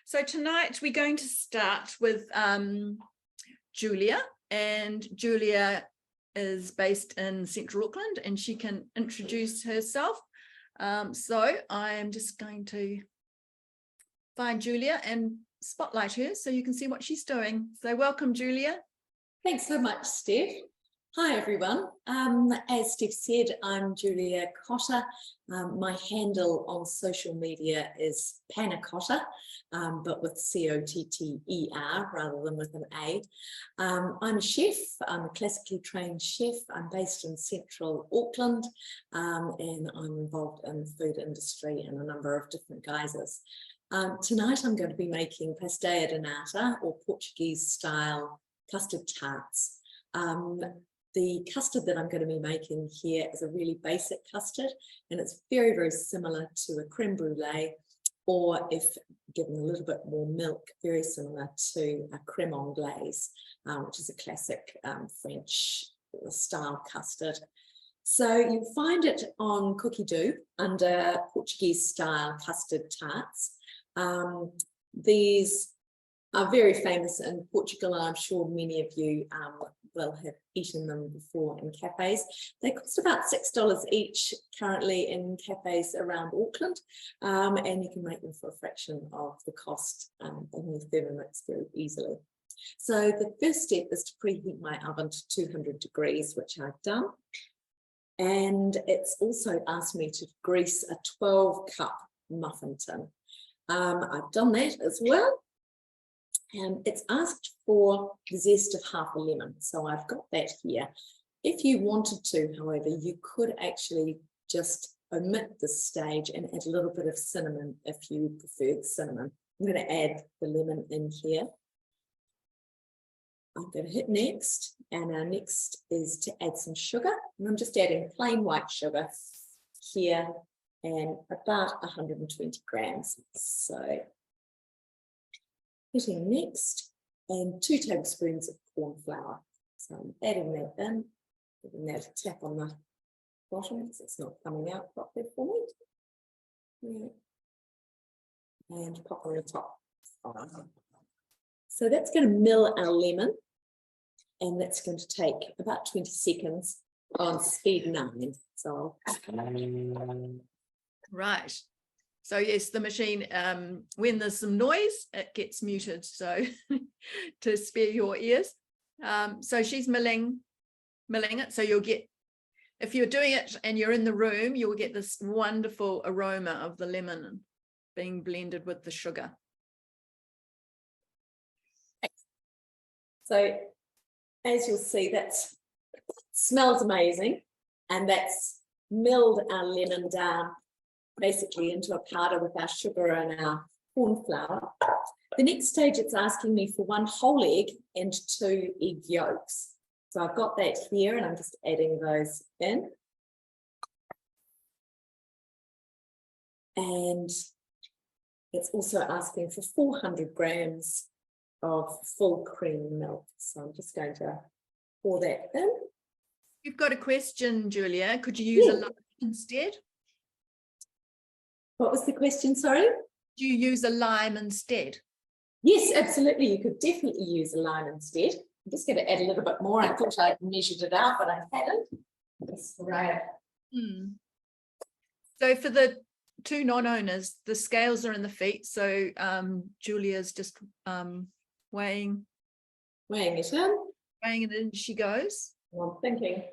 So tonight we're going to start with Julia, and Julia is based in Central Auckland, and she can introduce herself. So I am just going to find Julia and spotlight her so you can see what she's doing. So welcome, Julia. Thanks so much, Steph. Hi, everyone. As Steph said, I'm Julia Cotter. My handle on social media is Pannacotta, but with C-O-T-T-E-R rather than with an A. I'm a chef. I'm a classically trained chef. I'm based in Central Auckland, and I'm involved in the food industry in a number of different guises. Tonight, I'm going to be making pastéis de nata, or Portuguese-style custard tarts. The custard that I'm going to be making here is a really basic custard, and it's very, very similar to a creme brulee, or if given a little bit more milk, very similar to a creme anglaise, which is a classic French style custard. So you'll find it on Cookie Do under Portuguese style custard tarts. These are very famous in Portugal, and I'm sure many of you will have eaten them before in cafes. They cost about $6 each currently in cafes around Auckland, and you can make them for a fraction of the cost in your Thermomix very easily. So the first step is to preheat my oven to 200 degrees, which I've done. And it's also asked me to grease a 12-cup muffin tin. I've done that as well. And it's asked for the zest of half a lemon, so I've got that here. If you wanted to, however, you could actually just omit this stage and add a little bit of cinnamon if you preferred cinnamon. I'm going to add the lemon in here. I'm going to hit next, and our next is to add some sugar. And I'm just adding plain white sugar here and about 120 grams. So hitting next, and 2 tablespoons of corn flour. So I'm adding that in, giving that a tap on the bottom because it's not coming out properly for me. Yeah. And pop on the top. So that's going to mill our lemon, and that's going to take about 20 seconds on speed 9. So Right. So yes, the machine, when there's some noise, it gets muted, so to spare your ears. So she's milling it, so you'll get, if you're doing it and you're in the room, you'll get this wonderful aroma of the lemon being blended with the sugar. So as you'll see, that smells amazing, and that's milled our lemon down basically into a powder with our sugar and our corn flour. The next stage, it's asking me for 1 whole egg and 2 egg yolks. So I've got that here, and I'm just adding those in. And it's also asking for 400 grams of full cream milk. So I'm just going to pour that in. You've got a question, Julia. Could you use a lime instead? What was the question, sorry? Do you use a lime instead? Yes, absolutely. You could definitely use a lime instead. I'm just going to add a little bit more. I thought I'd measured it out, but I hadn't. That's great. So for the 2 non-owners, the scales are in the feet. So Julia's just weighing it in. Weighing it in, she goes. Well, I'm thinking,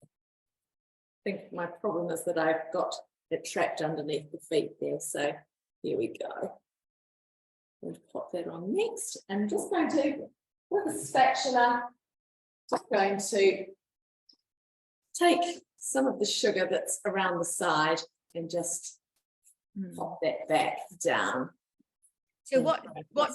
I think my problem is that I've got it trapped underneath the feet there. So here we go. I'm going to pop that on next. I'm just going to, with a spatula, just going to take some of the sugar that's around the side and just pop that back down. So what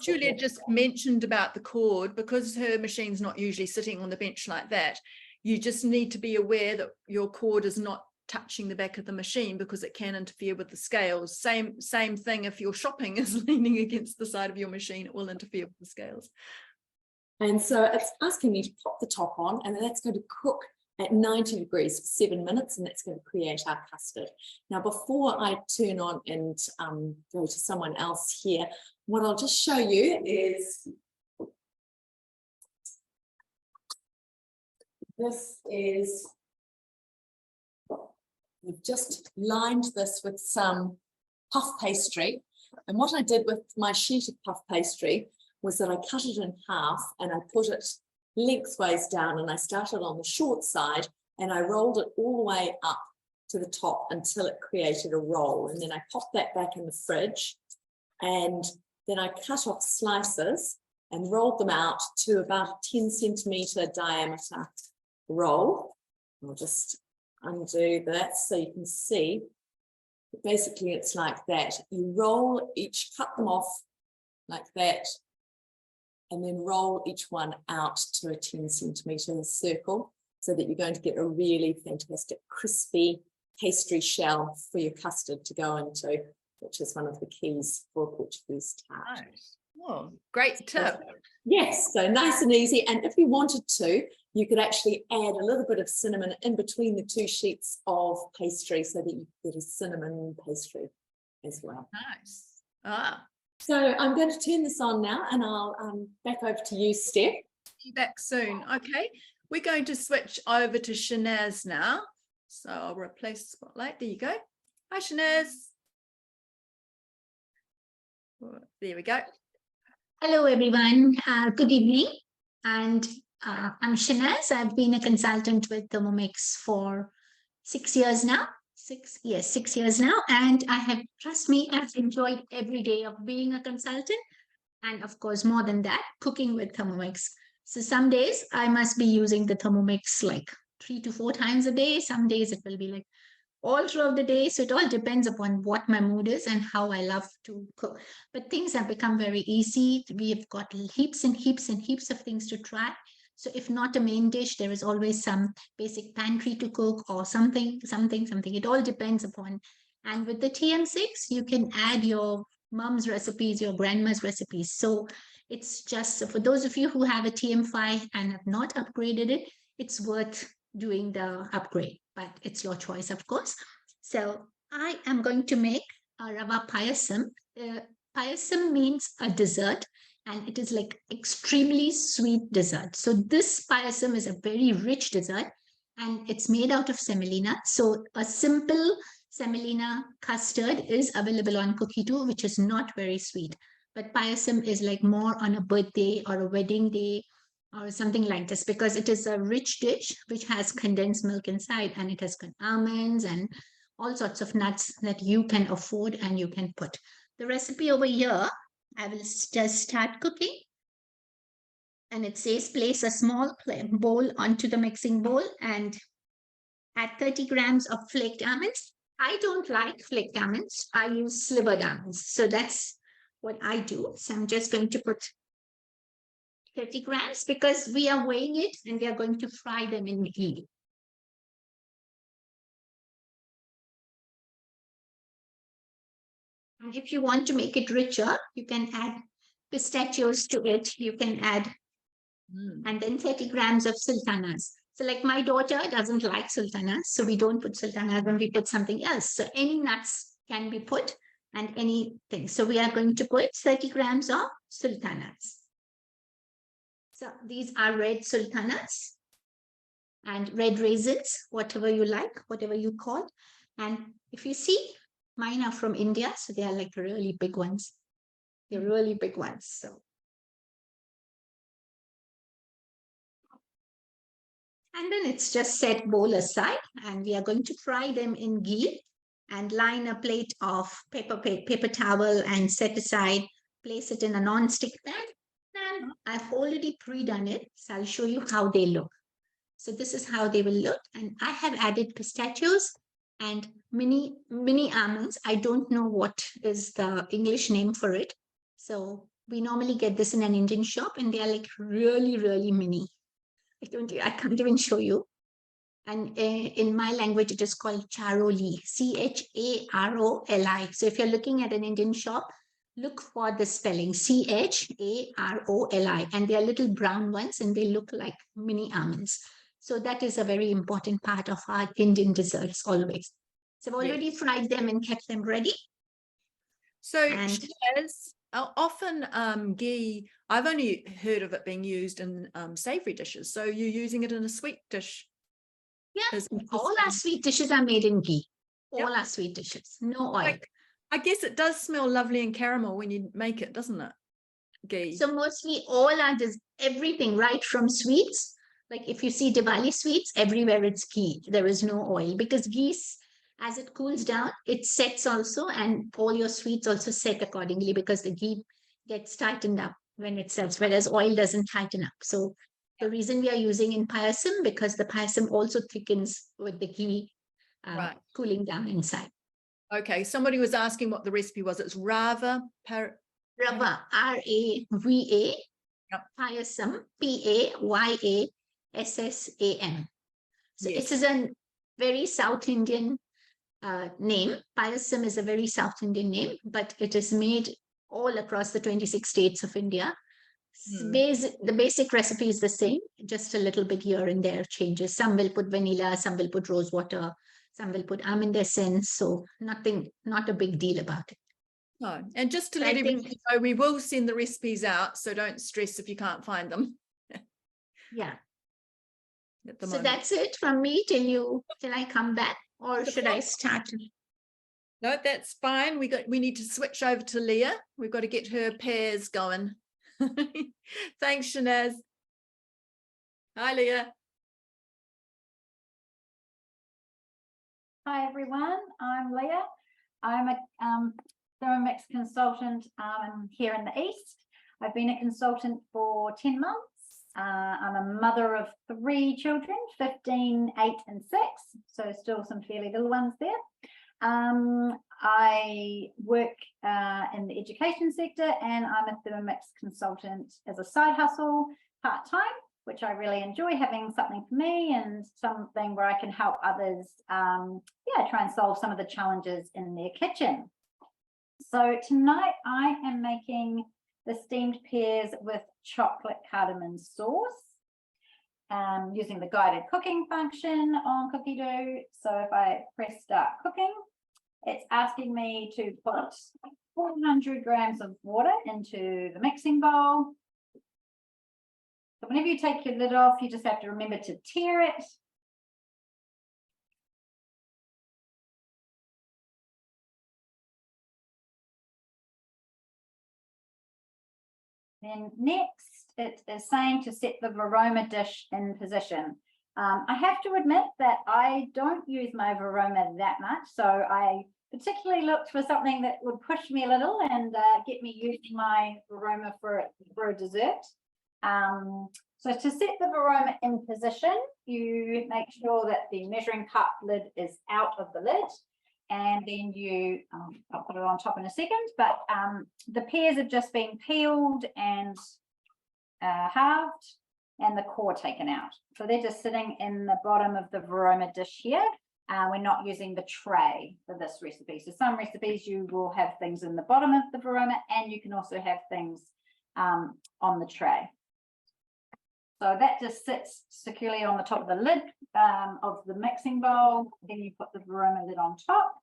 Julia just mentioned about the cord, because her machine's not usually sitting on the bench like that, you just need to be aware that your cord is not touching the back of the machine because it can interfere with the scales. Same thing if your shopping is leaning against the side of your machine, it will interfere with the scales. And so it's asking me to pop the top on, and then that's going to cook at 90 degrees for 7 minutes, and that's going to create our custard. Now, before I turn on and go to someone else here, what I'll just show you is we've just lined this with some puff pastry. And what I did with my sheet of puff pastry was that I cut it in half and I put it lengthways down, and I started on the short side and I rolled it all the way up to the top until it created a roll. And then I popped that back in the fridge, and then I cut off slices and rolled them out to about a 10 centimeter diameter roll. I'll just undo that so you can see. Basically, it's like that. You roll each, cut them off like that, and then roll each one out to a 10 centimeter circle so that you're going to get a really fantastic crispy pastry shell for your custard to go into, which is one of the keys for a Portuguese tart. Nice. Oh, great tip. Yes, so nice and easy. And if you wanted to, you could actually add a little bit of cinnamon in between the two sheets of pastry so that you get a cinnamon pastry as well. Nice. Ah, So I'm going to turn this on now, and I'll back over to you, Steph. be back soon. Okay, we're going to switch over to Shanaz now. So I'll replace the spotlight. There you go. Hi, Shanaz. There we go. Hello, everyone. Good evening. And I'm Shanaz. I've been a consultant with Thermomix for 6 years now. 6 years now. And I have, trust me, I've enjoyed every day of being a consultant. And of course, more than that, cooking with Thermomix. So some days I must be using the Thermomix like 3 to 4 times a day. Some days it will be like all throughout the day. So it all depends upon what my mood is and how I love to cook. But things have become very easy. We have got heaps and heaps and heaps of things to try. So if not a main dish, there is always some basic pantry to cook or something. It all depends upon. And with the TM6, you can add your mom's recipes, your grandma's recipes. So it's just for those of you who have a TM5 and have not upgraded it, it's worth doing the upgrade, but it's your choice, of course. So I am going to make a rava payasam. Payasam means a dessert, and it is like extremely sweet dessert. So this payasam is a very rich dessert, and it's made out of semolina. So a simple semolina custard is available on cookie dough, which is not very sweet. But payasam is like more on a birthday or a wedding day or something like this, because it is a rich dish which has condensed milk inside, and it has got almonds and all sorts of nuts that you can afford and you can put. The recipe over here, I will just start cooking. And it says place a small bowl onto the mixing bowl and add 30 grams of flaked almonds. I don't like flaked almonds. I use slivered almonds. So that's what I do. So I'm just going to put 30 grams because we are weighing it and we are going to fry them in ghee. And if you want to make it richer, you can add pistachios to it. You can add, and then 30 grams of sultanas. So like my daughter doesn't like sultanas, so we don't put sultanas and we put something else. So any nuts can be put and anything. So we are going to put 30 grams of sultanas. So these are red sultanas and red raisins, whatever you like, whatever you call. And if you see, mine are from India, so they are like really big ones. They're really big ones. So. And then it's just set bowl aside, and we are going to fry them in ghee and line a plate of paper towel and set aside, place it in a non-stick pan. And I've already pre-done it, so I'll show you how they look. So this is how they will look. And I have added pistachios and mini almonds. I don't know what is the English name for it. So we normally get this in an Indian shop, and they are like really, really mini. I can't even show you. And in my language, it is called charoli, Charoli. So if you're looking at an Indian shop, look for the spelling Charoli. And they are little brown ones, and they look like mini almonds. So that is a very important part of our Indian desserts always. So I've already fried them and kept them ready. So And Shaz, often ghee, I've only heard of it being used in savory dishes. So you're using it in a sweet dish? yeah, all our sweet dishes are made in ghee. All Yep. our sweet dishes, no oil. I guess it does smell lovely in caramel when you make it, doesn't it? Ghee. So mostly all our everything, right from sweets. Like if you see Diwali sweets, everywhere it's ghee. There is no oil because ghee, as it cools down, it sets also, and all your sweets also set accordingly because the ghee gets tightened up when it sets, whereas oil doesn't tighten up. So the reason we are using in payasam, because the payasam also thickens with the ghee Right. cooling down inside. Okay, somebody was asking what the recipe was. It's rava. Rava, R-A-V-A, Yep. payasam, P-A-Y-A-S-S-A-M. So Yes. it is a very South Indian name. Payasam is a very South Indian name, but it is made all across the 26 states of India. The basic recipe is the same, just a little bit here and there changes. Some will put vanilla, some will put rose water, some will put almond essence. So not a big deal about it. No, and just to let I everyone think- know, we will send the recipes out, so don't stress if you can't find them. Yeah. At the So moment. that's it from me till I come back, or should I start? No, that's fine. We need to switch over to Leah. We've got to get her pairs going. Thanks, Shanaz. Hi, Leah. Hi everyone, I'm Leah. I'm a Thermomix consultant here in the East. I've been a consultant for 10 months. I'm a mother of 3 children, 15, 8 and 6, so still some fairly little ones there. I work in the education sector, and I'm a Thermomix consultant as a side hustle part-time, which I really enjoy, having something for me and something where I can help others try and solve some of the challenges in their kitchen. So tonight I am making the steamed pears with chocolate cardamom sauce, using the guided cooking function on Cookie Dough. So if I press start cooking, it's asking me to put 400 grams of water into the mixing bowl. So whenever you take your lid off, you just have to remember to tear it. Then next, it is saying to set the Varoma dish in position. I have to admit that I don't use my Varoma that much, so I particularly looked for something that would push me a little and get me using my Varoma for a dessert. So to set the Varoma in position, you make sure that the measuring cup lid is out of the lid, and then you, I'll put it on top in a second, but the pears have just been peeled and halved and the core taken out. So they're just sitting in the bottom of the Varoma dish here. We're not using the tray for this recipe. So some recipes you will have things in the bottom of the Varoma, and you can also have things on the tray. So that just sits securely on the top of the lid of the mixing bowl. Then you put the Varoma lid on top.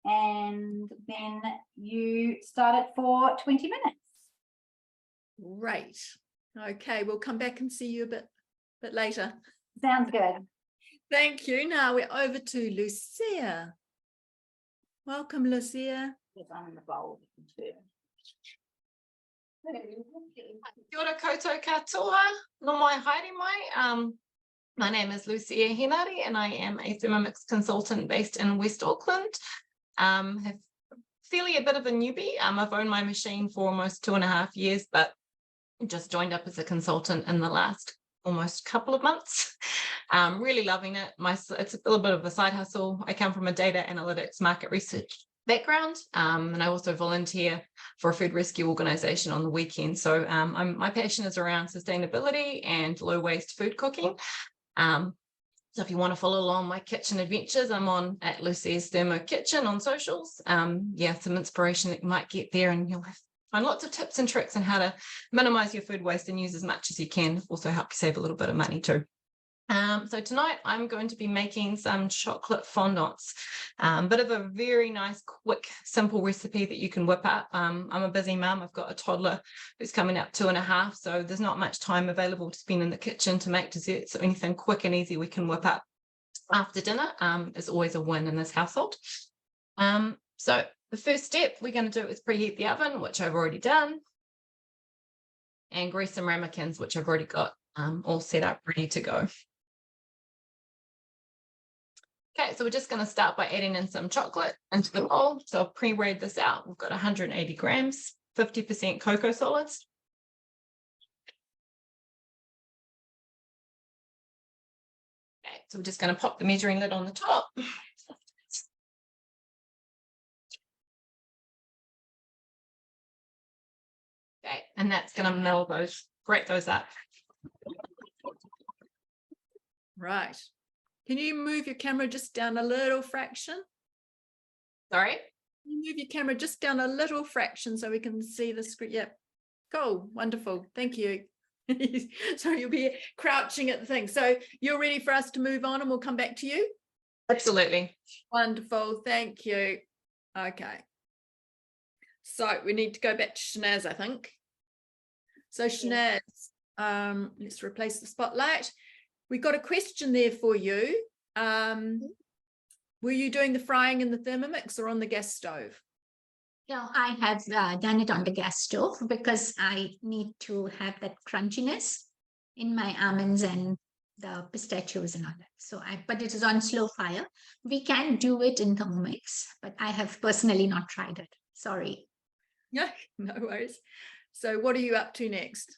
And then you start it for 20 minutes. Right. Okay, we'll come back and see you a bit later. Sounds good. Thank you. Now we're over to Lucia. Welcome, Lucia. Yes, I'm in the bowl. Kia ora koutou katoa, no mai haere mai. My name is Lucia Henare and I am a Thermomix consultant based in West Auckland. Have fairly a bit of a newbie. I've owned my machine for almost 2.5 years, but just joined up as a consultant in the last almost couple of months. Really loving it. It's a little bit of a side hustle. I come from a data analytics market research background, and I also volunteer for a food rescue organization on the weekend. So my passion is around sustainability and low waste food cooking. So if you want to follow along my kitchen adventures, I'm on at Lucy's Thermo Kitchen on socials. Some inspiration that you might get there, and you'll have find lots of tips and tricks on how to minimize your food waste and use as much as you can. Also help you save a little bit of money too. So tonight I'm going to be making some chocolate fondants, bit of a very nice, quick, simple recipe that you can whip up. I'm a busy mum. I've got a toddler who's coming up 2.5, so there's not much time available to spend in the kitchen to make desserts. So anything quick and easy we can whip up after dinner is always a win in this household. So the first step we're going to do is preheat the oven, which I've already done, and grease some ramekins, which I've already got all set up, ready to go. Okay, so we're just going to start by adding in some chocolate into the bowl. So I've pre-weighed this out. We've got 180 grams, 50% cocoa solids. Okay, so we're just going to pop the measuring lid on the top. Okay, and that's going to grate those up. Right. Can you move your camera just down a little fraction? Sorry? Can you move your camera just down a little fraction so we can see the screen? Yep. Cool. Wonderful. Thank you. So you'll be crouching at the thing. So you're ready for us to move on and we'll come back to you? Absolutely. Wonderful. Thank you. Okay. So we need to go back to Shanaz, I think. So Shanaz, let's replace the spotlight. We got a question there for you. Were you doing the frying in the Thermomix or on the gas stove? No, I have done it on the gas stove because I need to have that crunchiness in my almonds and the pistachios and all that. So but it is on slow fire. We can do it in Thermomix, but I have personally not tried it. Sorry. Yeah, no worries. So what are you up to next?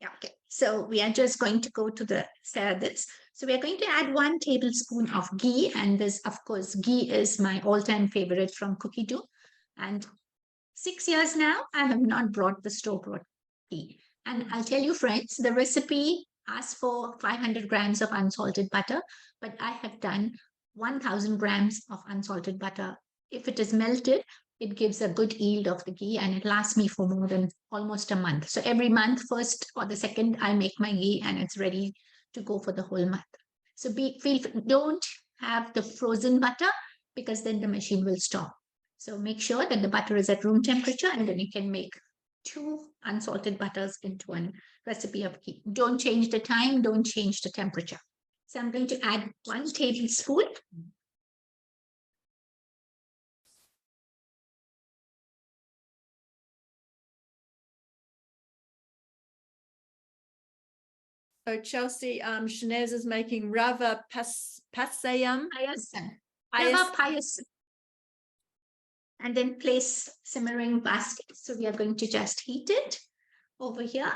Yeah, okay. So we are just going to go to the salads. So we are going to add 1 tablespoon of ghee. And this, of course, ghee is my all-time favorite from cookie dough. And 6 years now, I have not brought the store-bought ghee. And I'll tell you, friends, the recipe asks for 500 grams of unsalted butter, but I have done 1,000 grams of unsalted butter. If it is melted, it gives a good yield of the ghee and it lasts me for more than almost a month. So every month, first or the second, I make my ghee and it's ready to go for the whole month. So don't have the frozen butter because then the machine will stop. So make sure that the butter is at room temperature and then you can make 2 unsalted butters into one recipe of ghee. Don't change the time, don't change the temperature. So I'm going to add 1 tablespoon. So Chelsea, Shanaz is making rava pasayam. Rava payasam. And then place simmering basket. So we are going to just heat it over here.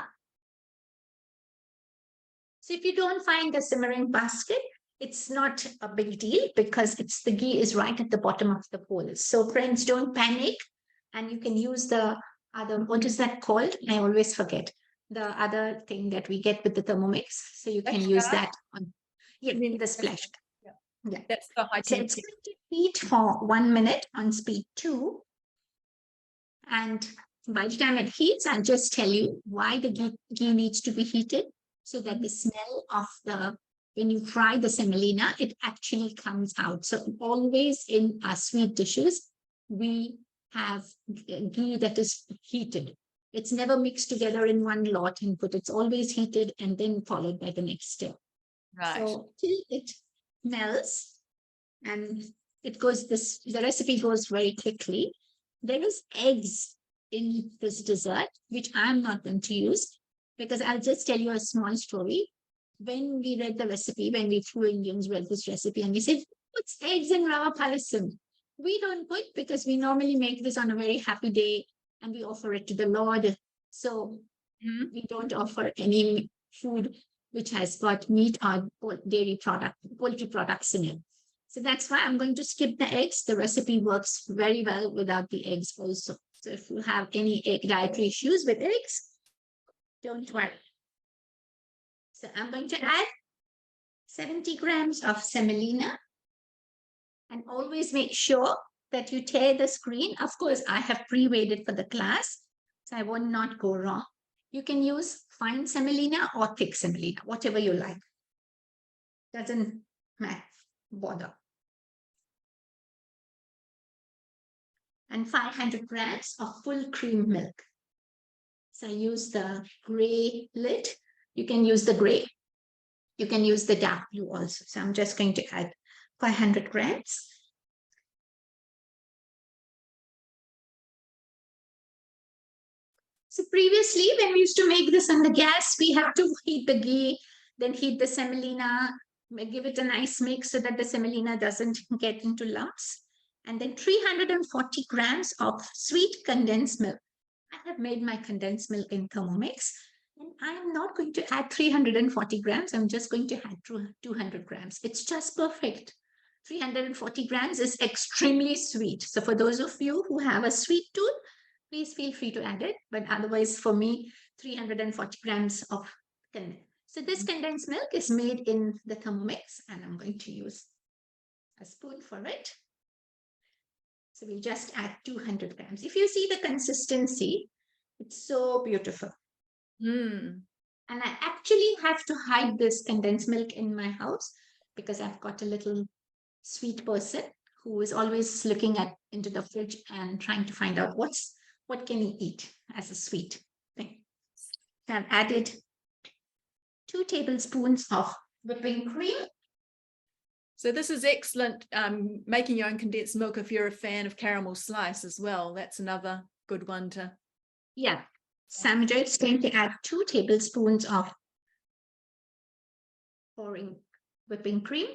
So if you don't find the simmering basket, it's not a big deal because the ghee is right at the bottom of the bowl. So friends, don't panic. And you can use the other, what is that called? I always forget. The other thing that we get with the Thermomix. So you can use that on the splash. Yeah. That's the high So it's going to heat for 1 minute on speed 2. And by the time it heats, I'll just tell you why the ghee needs to be heated so that the smell of when you fry the semolina, it actually comes out. So always in our sweet dishes, we have ghee that is heated. It's never mixed together in one lot and put. It's always heated and then followed by the next step. Right. So till it melts and the recipe goes very quickly. There is eggs in this dessert, which I'm not going to use because I'll just tell you a small story. When we read the recipe, when we two Indians read this recipe and we said, what's eggs in rava palasam? We don't put because we normally make this on a very happy day and we offer it to the Lord. So we don't offer any food which has got meat or dairy poultry products in it. So that's why I'm going to skip the eggs. The recipe works very well without the eggs also. So if you have any dietary issues with eggs, don't worry. So I'm going to add 70 grams of semolina and always make sure that you tear the screen. Of course, I have pre-weighed it for the class. So So I will not go wrong. You can use fine semolina or thick semolina, whatever you like. Doesn't bother. And 500 grams of full cream milk. So I use the gray lid. You can use the gray. You can use the dark blue also. So I'm just going to add 500 grams. So previously, when we used to make this on the gas, we have to heat the ghee, then heat the semolina, give it a nice mix so that the semolina doesn't get into lumps. And then 340 grams of sweet condensed milk. I have made my condensed milk in Thermomix. And I am not going to add 340 grams. I'm just going to add 200 grams. It's just perfect. 340 grams is extremely sweet. So for those of you who have a sweet tooth, please feel free to add it. But otherwise, for me, 340 grams of condensed. So this condensed milk is made in the Thermomix, and I'm going to use a spoon for it. So we'll just add 200 grams. If you see the consistency, it's so beautiful. And I actually have to hide this condensed milk in my house because I've got a little sweet person who is always looking into the fridge and trying to find out what can he eat as a sweet thing. So I've added 2 tablespoons of whipping cream. So this is excellent, making your own condensed milk if you're a fan of caramel slice as well. That's another good one to. Yeah. So I'm just going to add 2 tablespoons of pouring whipping cream.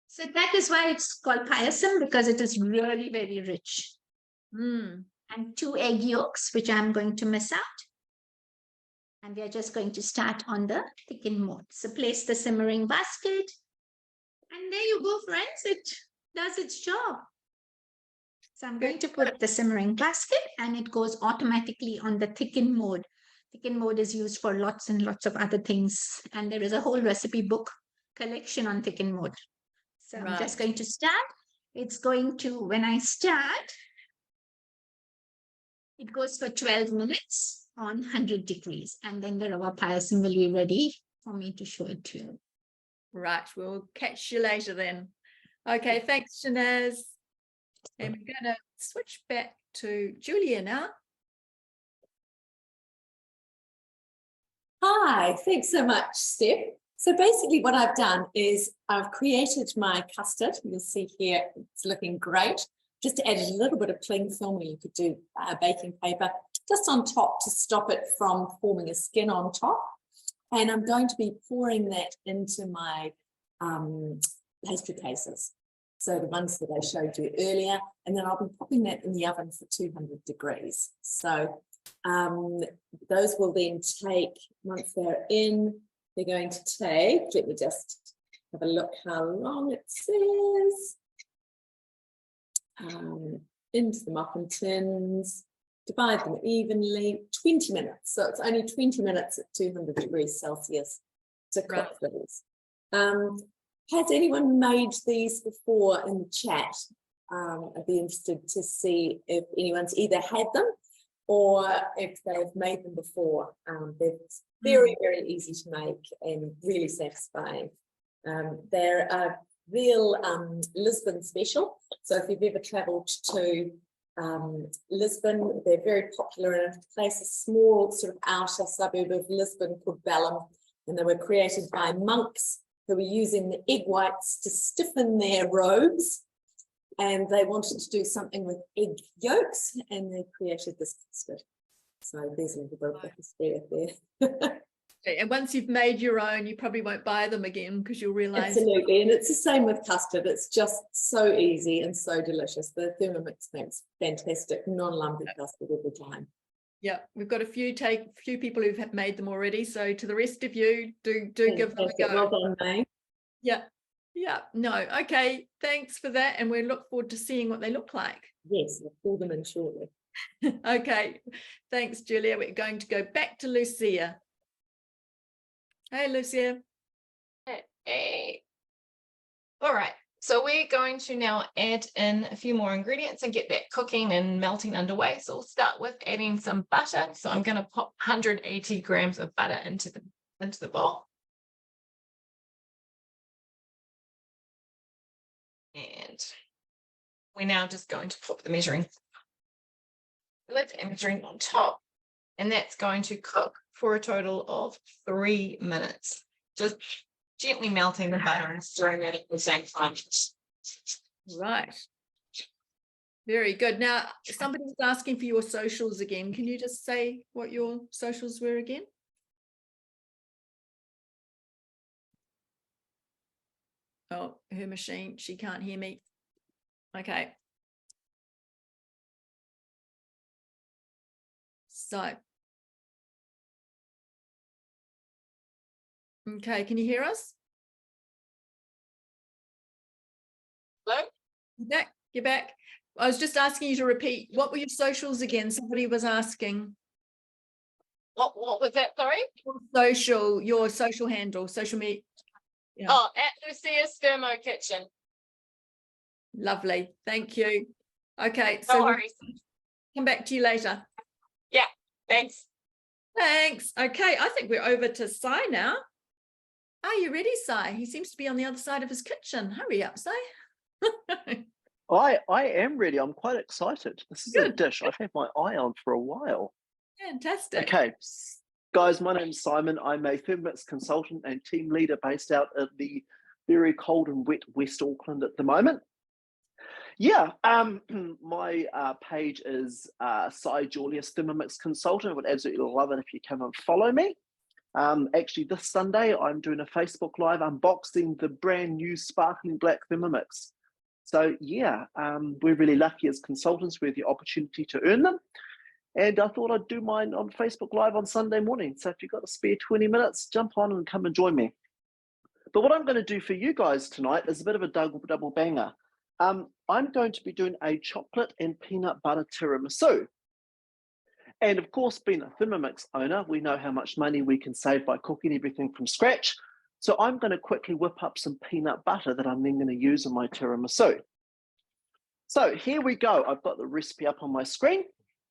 So that is why it's called payasam, because it is really very rich. And 2 egg yolks, which I'm going to miss out. And we are just going to start on the thickened mode. So place the simmering basket. And there you go, friends. It does its job. So I'm going to put the simmering basket, and it goes automatically on the thickened mode. Thickened mode is used for lots and lots of other things. And there is a whole recipe book collection on thickened mode. So I'm just going to start. It's going to, when I start, it goes for 12 minutes on 100 degrees. And then the rava payasam will be ready for me to show it to you. Right, we'll catch you later then. Okay, thanks, Shanaz. And we're going to switch back to Julia now. Hi, thanks so much, Steph. So basically what I've done is I've created my custard. You'll see here, it's looking great. Just added a little bit of cling film, or you could do baking paper just on top to stop it from forming a skin on top. And I'm going to be pouring that into my pastry cases. So the ones that I showed you earlier, and then I'll be popping that in the oven for 200 degrees. So those will then take, once they're in, they're going to take, let me just have a look how long it says. Into the muffin tins, divide them evenly, 20 minutes. So it's only 20 minutes at 200 degrees Celsius to cook these. Has anyone made these before in the chat? I'd be interested to see if anyone's either had them or if they've made them before. They're very, very easy to make and really satisfying. They're a real Lisbon special. So if you've ever travelled to Lisbon, they're very popular in a place, a small sort of outer suburb of Lisbon called Belém, and they were created by monks who were using the egg whites to stiffen their robes, and they wanted to do something with egg yolks, and they created this custard. So there's a little bit of the history there. And once you've made your own, you probably won't buy them again because you'll realise. Absolutely, and it's the same with custard. It's just so easy and so delicious. The Thermomix makes fantastic non-lumpy custard every time. Yeah, we've got a few people who've made them already. So to the rest of you, do give them a go. Well done, May. Yeah, no, okay, thanks for that, and we look forward to seeing what they look like. Yes, we'll pull them in shortly. Okay, thanks, Julia. We're going to go back to Lucia. Hey, Lucia. Hey. All right. So we're going to now add in a few more ingredients and get that cooking and melting underway. So we'll start with adding some butter. So I'm going to pop 180 grams of butter into the bowl. And we're now just going to put the measuring lid and measuring on top. And that's going to cook for a total of 3 minutes. Just gently melting the butter and stirring it at the same time. Right. Very good. Now, somebody was asking for your socials again. Can you just say what your socials were again? Oh, her machine, she can't hear me. Okay. So. Okay, can you hear us? Hello? You're back. I was just asking you to repeat. What were your socials again? Somebody was asking. What was that, sorry? Your social handle, social media. Yeah. Oh, at Lucia's Thermo Kitchen. Lovely. Thank you. Okay, No so we'll worries. come back to you later. Yeah, thanks. Thanks. Okay, I think we're over to Si now. Are you ready, Si? He seems to be on the other side of his kitchen. Hurry up, Si. I am ready. I'm quite excited. This is a Good. dish I've had my eye on for a while. Fantastic. Okay, guys, my name's Simon. I'm a Thermomix consultant and team leader based out at the very cold and wet West Auckland at the moment. Yeah, my page is Julius Thermomix consultant. I would absolutely love it if you come and follow me. Actually, this Sunday, I'm doing a Facebook Live unboxing the brand new sparkling black Thermomix. So yeah, we're really lucky as consultants. We have the opportunity to earn them. And I thought I'd do mine on Facebook Live on Sunday morning. So if you've got a spare 20 minutes, jump on and come and join me. But what I'm going to do for you guys tonight is a bit of a double banger. I'm going to be doing a chocolate and peanut butter tiramisu. And of course, being a Thermomix owner, we know how much money we can save by cooking everything from scratch. So I'm going to quickly whip up some peanut butter that I'm then going to use in my tiramisu. So here we go. I've got the recipe up on my screen.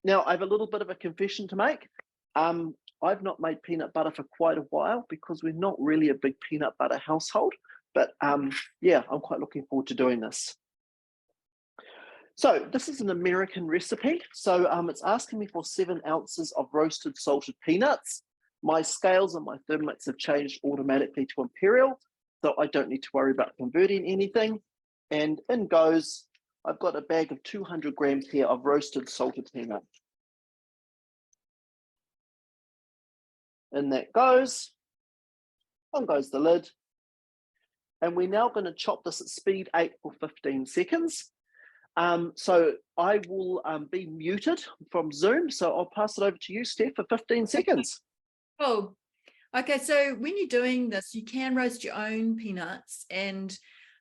Now, I have a little bit of a confession to make. I've not made peanut butter for quite a while because we're not really a big peanut butter household. But yeah, I'm quite looking forward to doing this. So this is an American recipe. So it's asking me for 7 ounces of roasted salted peanuts. My scales on my Thermomix have changed automatically to imperial, so I don't need to worry about converting anything. And in goes, I've got a bag of 200 grams here of roasted salted peanut. In that goes. On goes the lid. And we're now going to chop this at speed 8 for 15 seconds. So I will be muted from Zoom. So I'll pass it over to you, Steph, for 15 seconds. Oh, okay. So when you're doing this, you can roast your own peanuts. And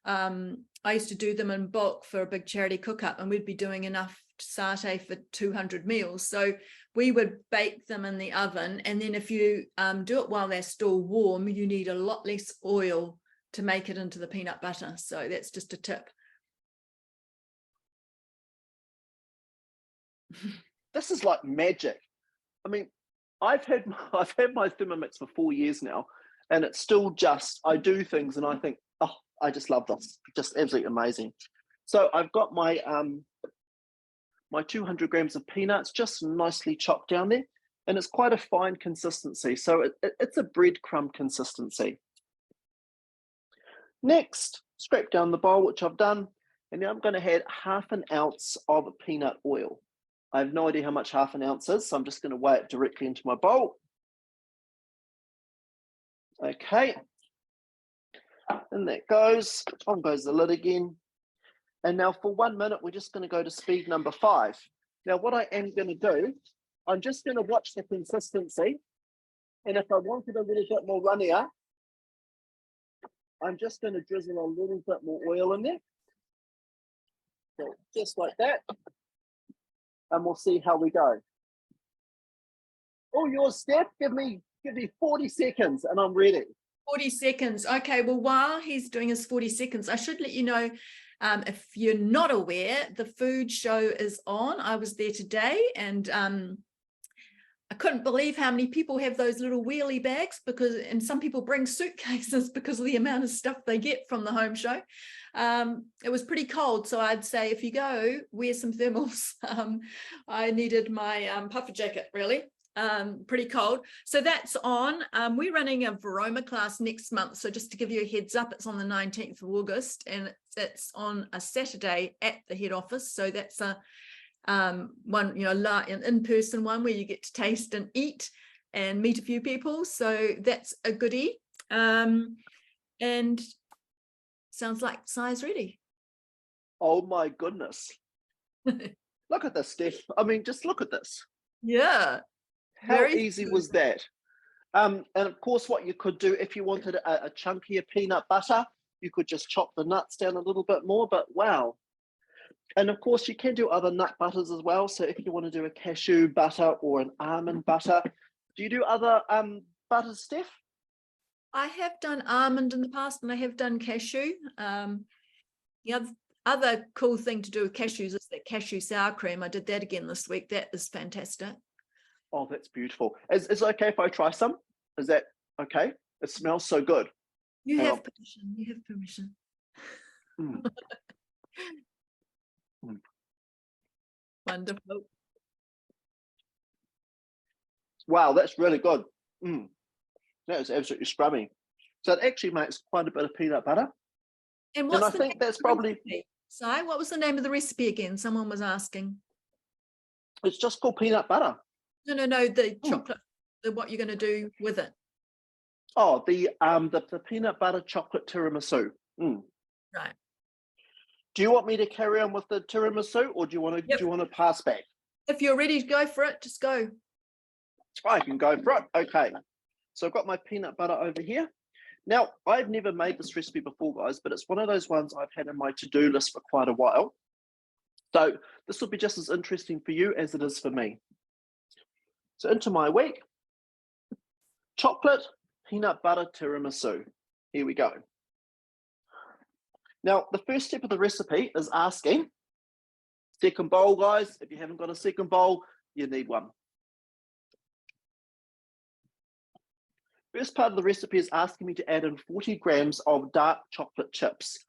I used to do them in bulk for a big charity cook-up, and we'd be doing enough satay for 200 meals. So we would bake them in the oven. And then if you do it while they're still warm, you need a lot less oil to make it into the peanut butter. So that's just a tip. This is like magic. I mean, I've had my Thermomix for 4 years now, and it's still just, I do things and I think, oh, I just love this. Just absolutely amazing. So I've got my my 200 grams of peanuts just nicely chopped down there, and it's quite a fine consistency. So it's a breadcrumb consistency. Next, scrape down the bowl, which I've done, and now I'm going to add 1/2 ounce of peanut oil. I have no idea how much 1/2 ounce is, so I'm just going to weigh it directly into my bowl. Okay. And that goes. On goes the lid again. And now for 1 minute, we're just going to go to speed number 5. Now, what I am going to do, I'm just going to watch the consistency. And if I want it a little bit more runnier, I'm just going to drizzle a little bit more oil in there. So just like that. And we'll see how we go. All yours, Steph. Give me 40 seconds and I'm ready. 40 seconds. Okay, well, while he's doing his 40 seconds, I should let you know, if you're not aware, the food show is on. I was there today, and I couldn't believe how many people have those little wheelie bags, and some people bring suitcases because of the amount of stuff they get from the home show. It was pretty cold, so I'd say if you go, wear some thermals. I needed my puffer jacket, really. Pretty cold. So that's on. We're running a Varoma class next month. So just to give you a heads up, it's on the 19th of August, and it's on a Saturday at the head office. So that's a one, an in-person one where you get to taste and eat and meet a few people. So that's a goodie. And sounds like Si's ready. Oh my goodness. Look at this, Steph. I mean, just look at this. Yeah. How Very easy good. was that? And of course, what you could do if you wanted a chunkier peanut butter, you could just chop the nuts down a little bit more, but wow. And of course, you can do other nut butters as well. So if you want to do a cashew butter or an almond butter, do you do other butters, Steph? I have done almond in the past, and I have done cashew. The other cool thing to do with cashews is that cashew sour cream. I did that again this week. That is fantastic. Oh, that's beautiful. Is it okay if I try some? Is that okay? It smells so good. You Hang have on. permission. You have permission. Mm. Mm. Wonderful. Wow, that's really good. Mm. That is absolutely scrummy. So it actually makes quite a bit of peanut butter. And And what's I the think name that's of the probably, recipe? Si, what was the name of the recipe again? Someone was asking. it's just called peanut butter. No, the chocolate, what you're going to do with it. Oh, the peanut butter chocolate tiramisu. Mm. Right. Do you want me to carry on with the tiramisu, or do you want to Yep. do you want to pass back? If you're ready to go for it, just go. I can go for it. Okay. So I've got my peanut butter over here. Now, I've never made this recipe before, guys, but it's one of those ones I've had in my to-do list for quite a while. So this will be just as interesting for you as it is for me. So into my week, chocolate peanut butter tiramisu. Here we go. Now, the first step of the recipe is asking, second bowl, guys. If you haven't got a second bowl, you need one. First part of the recipe is asking me to add in 40 grams of dark chocolate chips.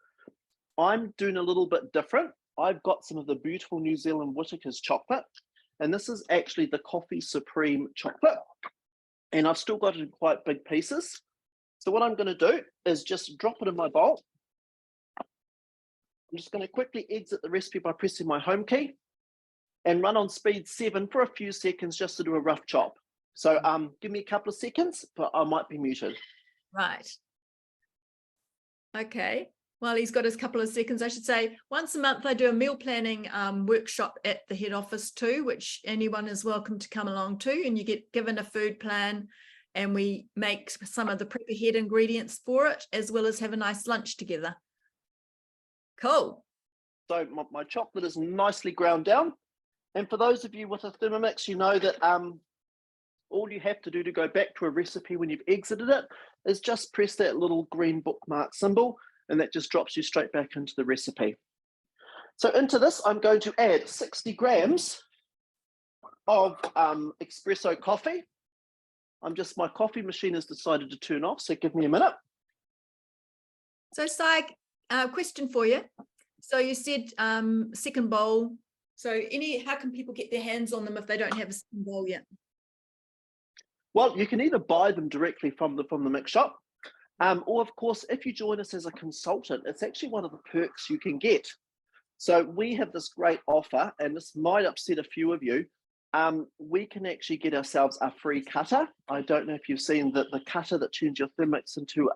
I'm doing a little bit different. I've got some of the beautiful New Zealand Whittaker's chocolate, and this is actually the Coffee Supreme chocolate, and I've still got it in quite big pieces. So what I'm going to do is just drop it in my bowl. I'm just going to quickly exit the recipe by pressing my home key and run on speed 7 for a few seconds just to do a rough chop. So give me a couple of seconds, but I might be muted. Right. Okay. Well, he's got his couple of seconds. I should say once a month I do a meal planning workshop at the head office too, which anyone is welcome to come along to, and you get given a food plan, and we make some of the prep ahead ingredients for it, as well as have a nice lunch together. Cool. So my chocolate is nicely ground down. And for those of you with a Thermomix, you know that all you have to do to go back to a recipe when you've exited it is just press that little green bookmark symbol, and that just drops you straight back into the recipe. So into this, I'm going to add 60 grams of espresso coffee. My coffee machine has decided to turn off, so give me a minute. So, Si, question for you. So you said second bowl. So how can people get their hands on them if they don't have a second bowl yet? Well, you can either buy them directly from the mix shop, or of course, if you join us as a consultant, it's actually one of the perks you can get. So we have this great offer, and this might upset a few of you. We can actually get ourselves a free cutter. I don't know if you've seen the cutter that turns your Thermomix into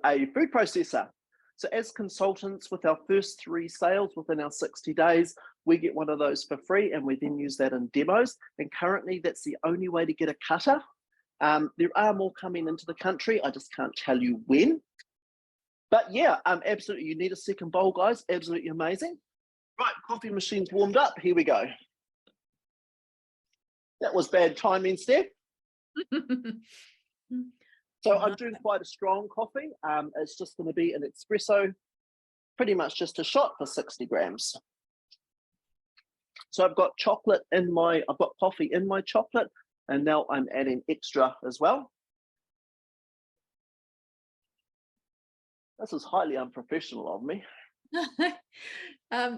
a food processor. So as consultants, with our first 3 sales within our 60 days, we get one of those for free, and we then use that in demos. And currently, that's the only way to get a cutter. There are more coming into the country. I just can't tell you when. But yeah, absolutely, you need a second bowl, guys. Absolutely amazing. Right, coffee machine's warmed up. Here we go. That was bad timing, Steph. So I'm doing quite a strong coffee. It's just going to be an espresso, pretty much just a shot for 60 grams. So I've got coffee in my chocolate, and now I'm adding extra as well. This is highly unprofessional of me.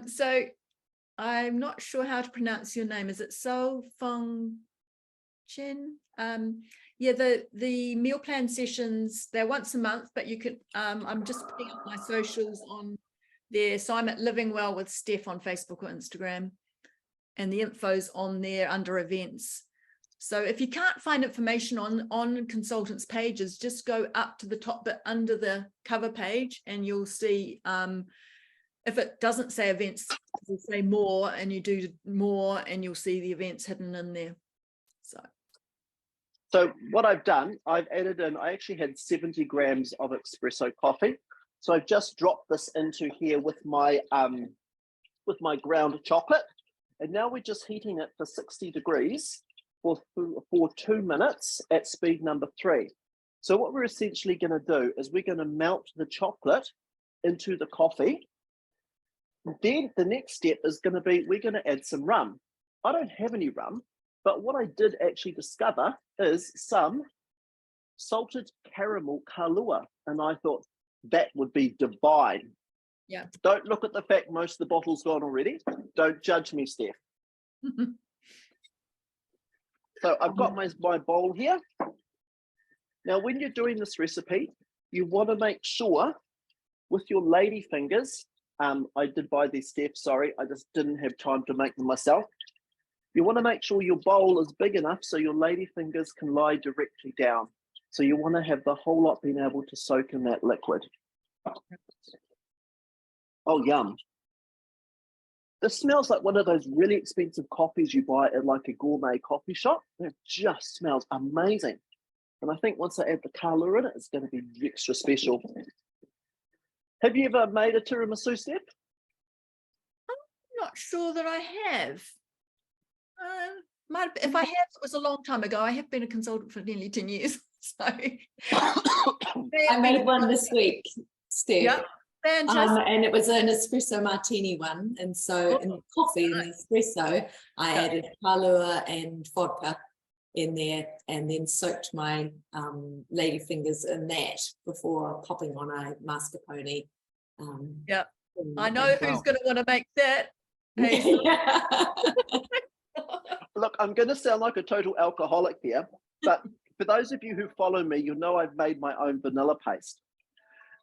So I'm not sure how to pronounce your name. Is it So Fong Chen? Yeah, the meal plan sessions, they're once a month, but you could, I'm just putting up my socials on there. So I'm at Living Well with Steph on Facebook or Instagram, and the info's on there under events. So if you can't find information on consultants pages, just go up to the top bit under the cover page and you'll see, if it doesn't say events, it'll say more, and you do more and you'll see the events hidden in there. So what I've done, I've added in, I actually had 70 grams of espresso coffee. So I've just dropped this into here with my ground chocolate. And now we're just heating it for 60 degrees for 2 minutes at speed number 3. So what we're essentially going to do is we're going to melt the chocolate into the coffee. Then the next step is going to be, we're going to add some rum. I don't have any rum, but what I did actually discover is some salted caramel Kahlua. And I thought that would be divine. Yeah. Don't look at the fact most of the bottle's gone already. Don't judge me, Steph. So I've got my bowl here. Now, when you're doing this recipe, you want to make sure with your lady fingers, I did buy these, Steph, sorry, I just didn't have time to make them myself. You want to make sure your bowl is big enough so your lady fingers can lie directly down. So you want to have the whole lot being able to soak in that liquid. Oh, yum. This smells like one of those really expensive coffees you buy at like a gourmet coffee shop. It just smells amazing. And I think once I add the Kahlua in it, it's going to be extra special. Have you ever made a tiramisu, Steph? I'm not sure that I have. If I have, it was a long time ago. I have been a consultant for nearly 10 years. So I made one this week, Steph. Yeah, fantastic. And it was an espresso martini one. And so in the coffee and the espresso, I added Kahlua and vodka in there and then soaked my lady fingers in that before popping on a mascarpone. Yeah, I know who's going to want to make that. Hey, Yeah. Look, I'm going to sound like a total alcoholic here, but for those of you who follow me, you'll know I've made my own vanilla paste.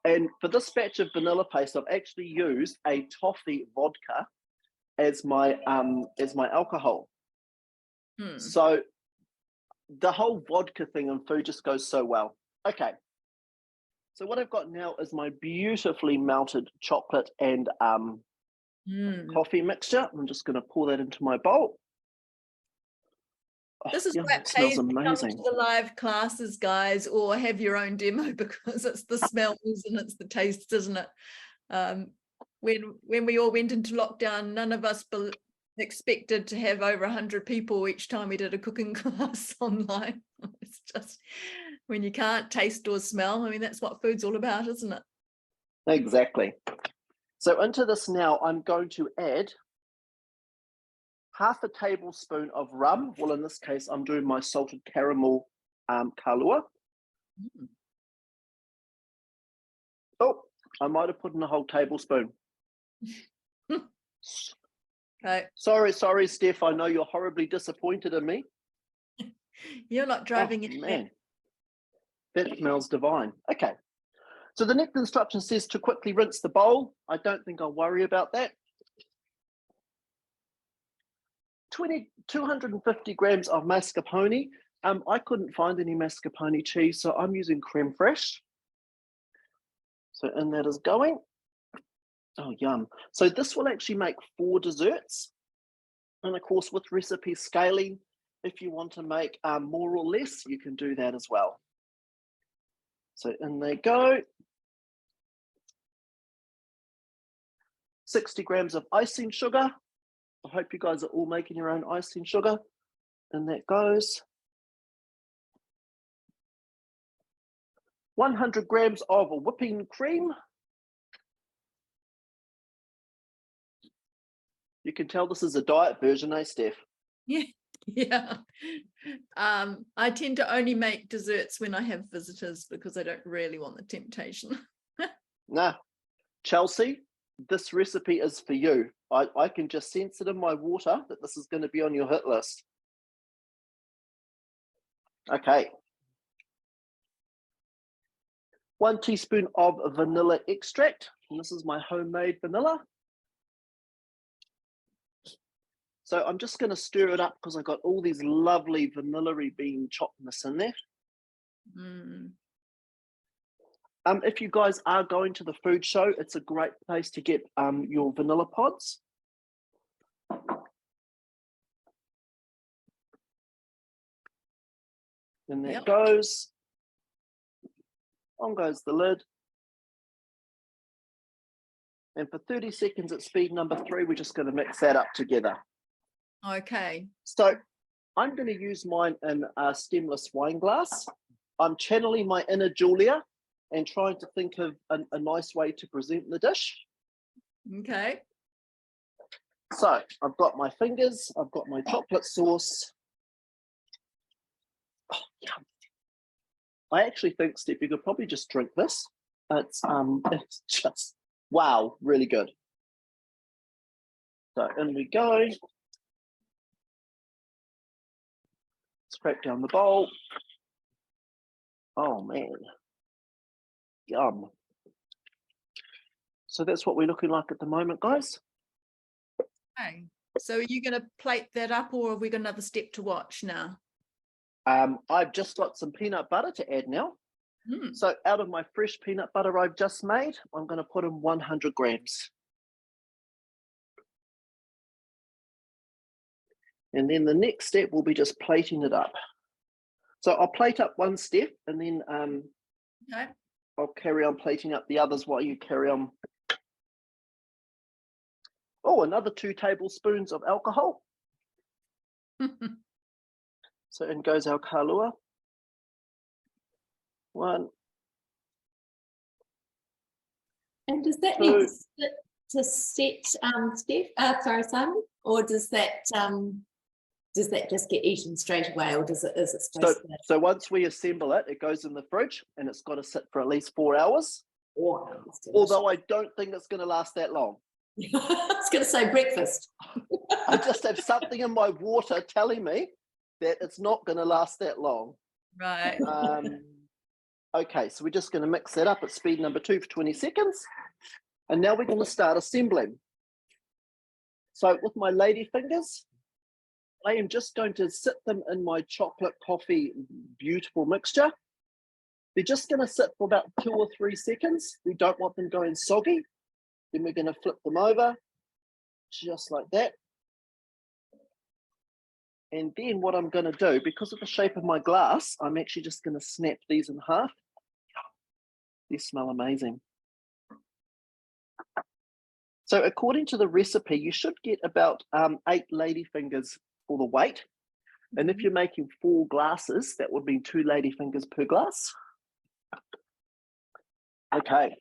And for this batch of vanilla paste, I've actually used a toffee vodka as my alcohol. So the whole vodka thing in food just goes so well. Okay. So what I've got now is my beautifully melted chocolate and coffee mixture. I'm just going to pour that into my bowl. This is yeah, why it smells pays to come amazing. to the live classes, guys, or have your own demo, because it's the smells and it's the tastes, isn't it? When we all went into lockdown, none of us expected to have over 100 people each time we did a cooking class online. It's just when you can't taste or smell. I mean, that's what food's all about, isn't it? Exactly. So into this now, I'm going to add half a tablespoon of rum. Well, in this case, I'm doing my salted caramel Kahlua. Oh, I might have put in a whole tablespoon. Okay. Sorry, Steph. I know you're horribly disappointed in me. You're not driving it. Man, that smells divine. Okay. So the next instruction says to quickly rinse the bowl. I don't think I'll worry about that. 250 grams of mascarpone. I couldn't find any mascarpone cheese, so I'm using creme fraiche. So in that is going. Oh, yum. So this will actually make 4 desserts. And of course, with recipe scaling, if you want to make more or less, you can do that as well. So in they go. 60 grams of icing sugar. I hope you guys are all making your own icing sugar. And that goes. 100 grams of whipping cream. You can tell this is a diet version, eh, Steph? Yeah, yeah. I tend to only make desserts when I have visitors because I don't really want the temptation. Nah, Chelsea, this recipe is for you. I can just sense it in my water that this is going to be on your hit list. Okay. 1 teaspoon of vanilla extract, and this is my homemade vanilla. So I'm just going to stir it up because I've got all these lovely vanilla-y bean choppedness in there. Mm. If you guys are going to the food show, it's a great place to get your vanilla pods. And that goes. On goes the lid. And for 30 seconds at speed number 3, we're just going to mix that up together. Okay. So I'm going to use mine in a stemless wine glass. I'm channeling my inner Julia and trying to think of a nice way to present the dish. Okay. So I've got my fingers, I've got my chocolate sauce. Oh, yum. I actually think, Steph, you could probably just drink this. It's just, wow, really good. So in we go. Scrape down the bowl. Oh man, yum. So that's what we're looking like at the moment, guys. Okay. So are you going to plate that up, or have we got another step to watch now? I've just got some peanut butter to add now. Mm. So out of my fresh peanut butter I've just made, I'm going to put in 100 grams. And then the next step will be just plating it up. So I'll plate up one step and then Okay. I'll carry on plating up the others while you carry on. Oh, another 2 tablespoons of alcohol. So in goes our kahlua. 1. And does that So- need to set, Steph? Sorry, Simon, or does that just get eaten straight away, or is it supposed to? So once we assemble it, it goes in the fridge and it's got to sit for at least 4 hours. Although I don't think it's going to last that long. I was going to say breakfast. I just have something in my water telling me that it's not going to last that long. Right. Okay, so we're just going to mix that up at speed number 2 for 20 seconds. And now we're going to start assembling. So with my lady fingers, I am just going to sit them in my chocolate coffee beautiful mixture. They're just going to sit for about 2 or 3 seconds. We don't want them going soggy. Then we're going to flip them over, just like that. And then what I'm going to do, because of the shape of my glass, I'm actually just going to snap these in half. They smell amazing. So according to the recipe, you should get about 8 lady fingers for the weight. And if you're making 4 glasses, that would be 2 lady fingers per glass. Okay.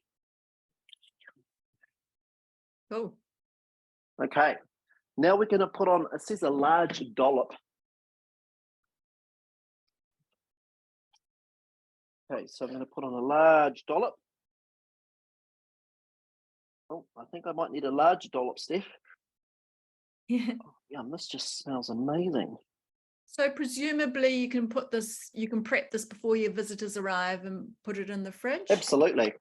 Cool. Okay. Now we're going to put on, it says a large dollop. Okay, so I'm going to put on a large dollop. Oh, I think I might need a large dollop, Steph. Yeah. Oh, yum, this just smells amazing. So presumably you can prep this before your visitors arrive and put it in the fridge? Absolutely.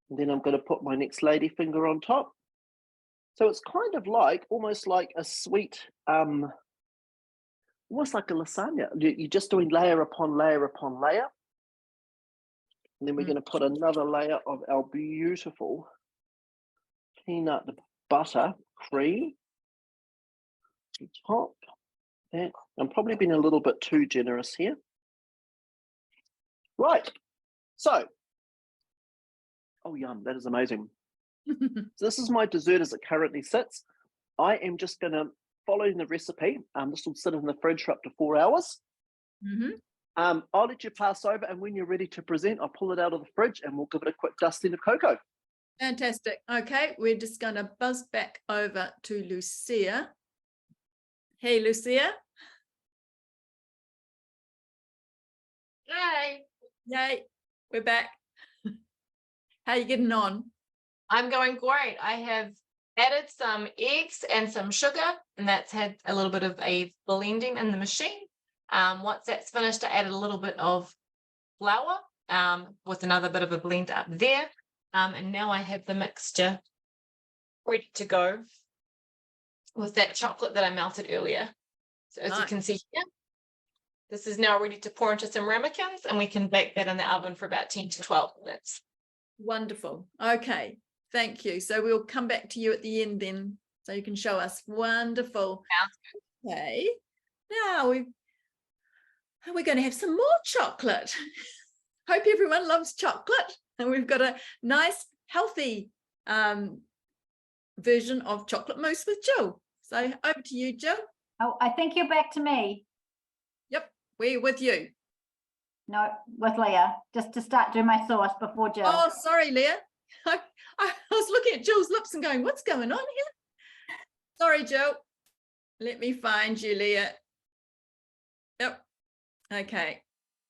And then I'm going to put my next lady finger on top. So it's kind of like, almost like a sweet, almost like a lasagna. You're just doing layer upon layer upon layer. And then we're going to put another layer of our beautiful peanut butter cream on top. And I'm probably being a little bit too generous here. Right. So, oh yum, that is amazing. So this is my dessert as it currently sits. I am just going to follow the recipe. This will sit in the fridge for up to 4 hours. Mm-hmm. I'll let you pass over, and when you're ready to present, I'll pull it out of the fridge and we'll give it a quick dusting of cocoa. Fantastic. Okay, we're just going to buzz back over to Lucia. Hey, Lucia. Yay. Yay, we're back. How are you getting on? I'm going great. I have added some eggs and some sugar, and that's had a little bit of a blending in the machine. Once that's finished, I added a little bit of flour with another bit of a blend up there. And now I have the mixture ready to go with that chocolate that I melted earlier. So as you can see here, this is now ready to pour into some ramekins, and we can bake that in the oven for about 10 to 12 minutes. Wonderful. Okay, thank you. So we'll come back to you at the end then, so you can show us. Wonderful. Okay, now we're going to have some more chocolate. Hope everyone loves chocolate, and we've got a nice healthy version of chocolate mousse with Jill. So over to you, Jill. Oh, I think you're back to me. Yep, we're with you. No, with Leah, just to start doing my sauce before Jill. Oh, sorry, Leah. I was looking at Jill's lips and going, what's going on here? Sorry, Jill. Let me find you, Leah. Yep. Okay.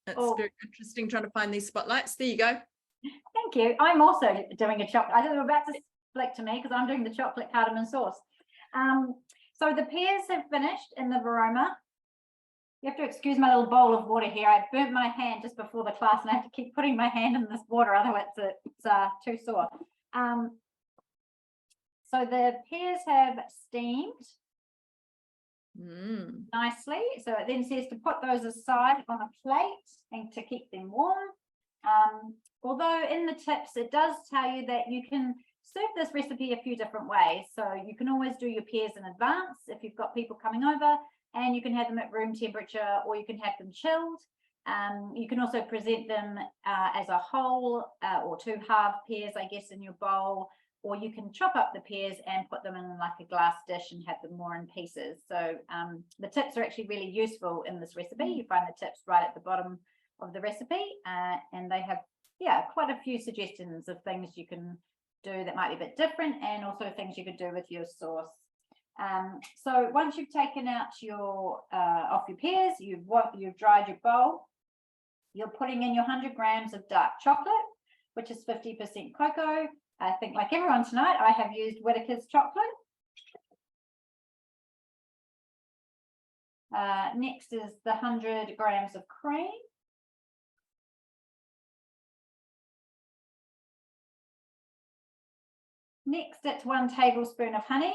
That's very interesting trying to find these spotlights. There you go. Thank you. I'm also doing a chocolate. I think we're about to flick to me because I'm doing the chocolate cardamom sauce. So the pears have finished in the varoma. You have to excuse my little bowl of water here. I burnt my hand just before the class and I have to keep putting my hand in this water, otherwise it's too sore. So the pears have steamed nicely. So it then says to put those aside on a plate and to keep them warm. Although in the tips, it does tell you that you can serve this recipe a few different ways. So you can always do your pears in advance if you've got people coming over, and you can have them at room temperature, or you can have them chilled. You can also present them as a whole or two half pears, I guess, in your bowl, or you can chop up the pears and put them in like a glass dish and have them more in pieces. So the tips are actually really useful in this recipe. You find the tips right at the bottom of the recipe, and they have, quite a few suggestions of things you can do that might be a bit different, and also things you could do with your sauce. So once you've taken out your off your pears, you've dried your bowl, you're putting in your 100 grams of dark chocolate, which is 50% cocoa. I think like everyone tonight, I have used Whittaker's chocolate. Next is the 100 grams of cream. Next, it's 1 tablespoon of honey.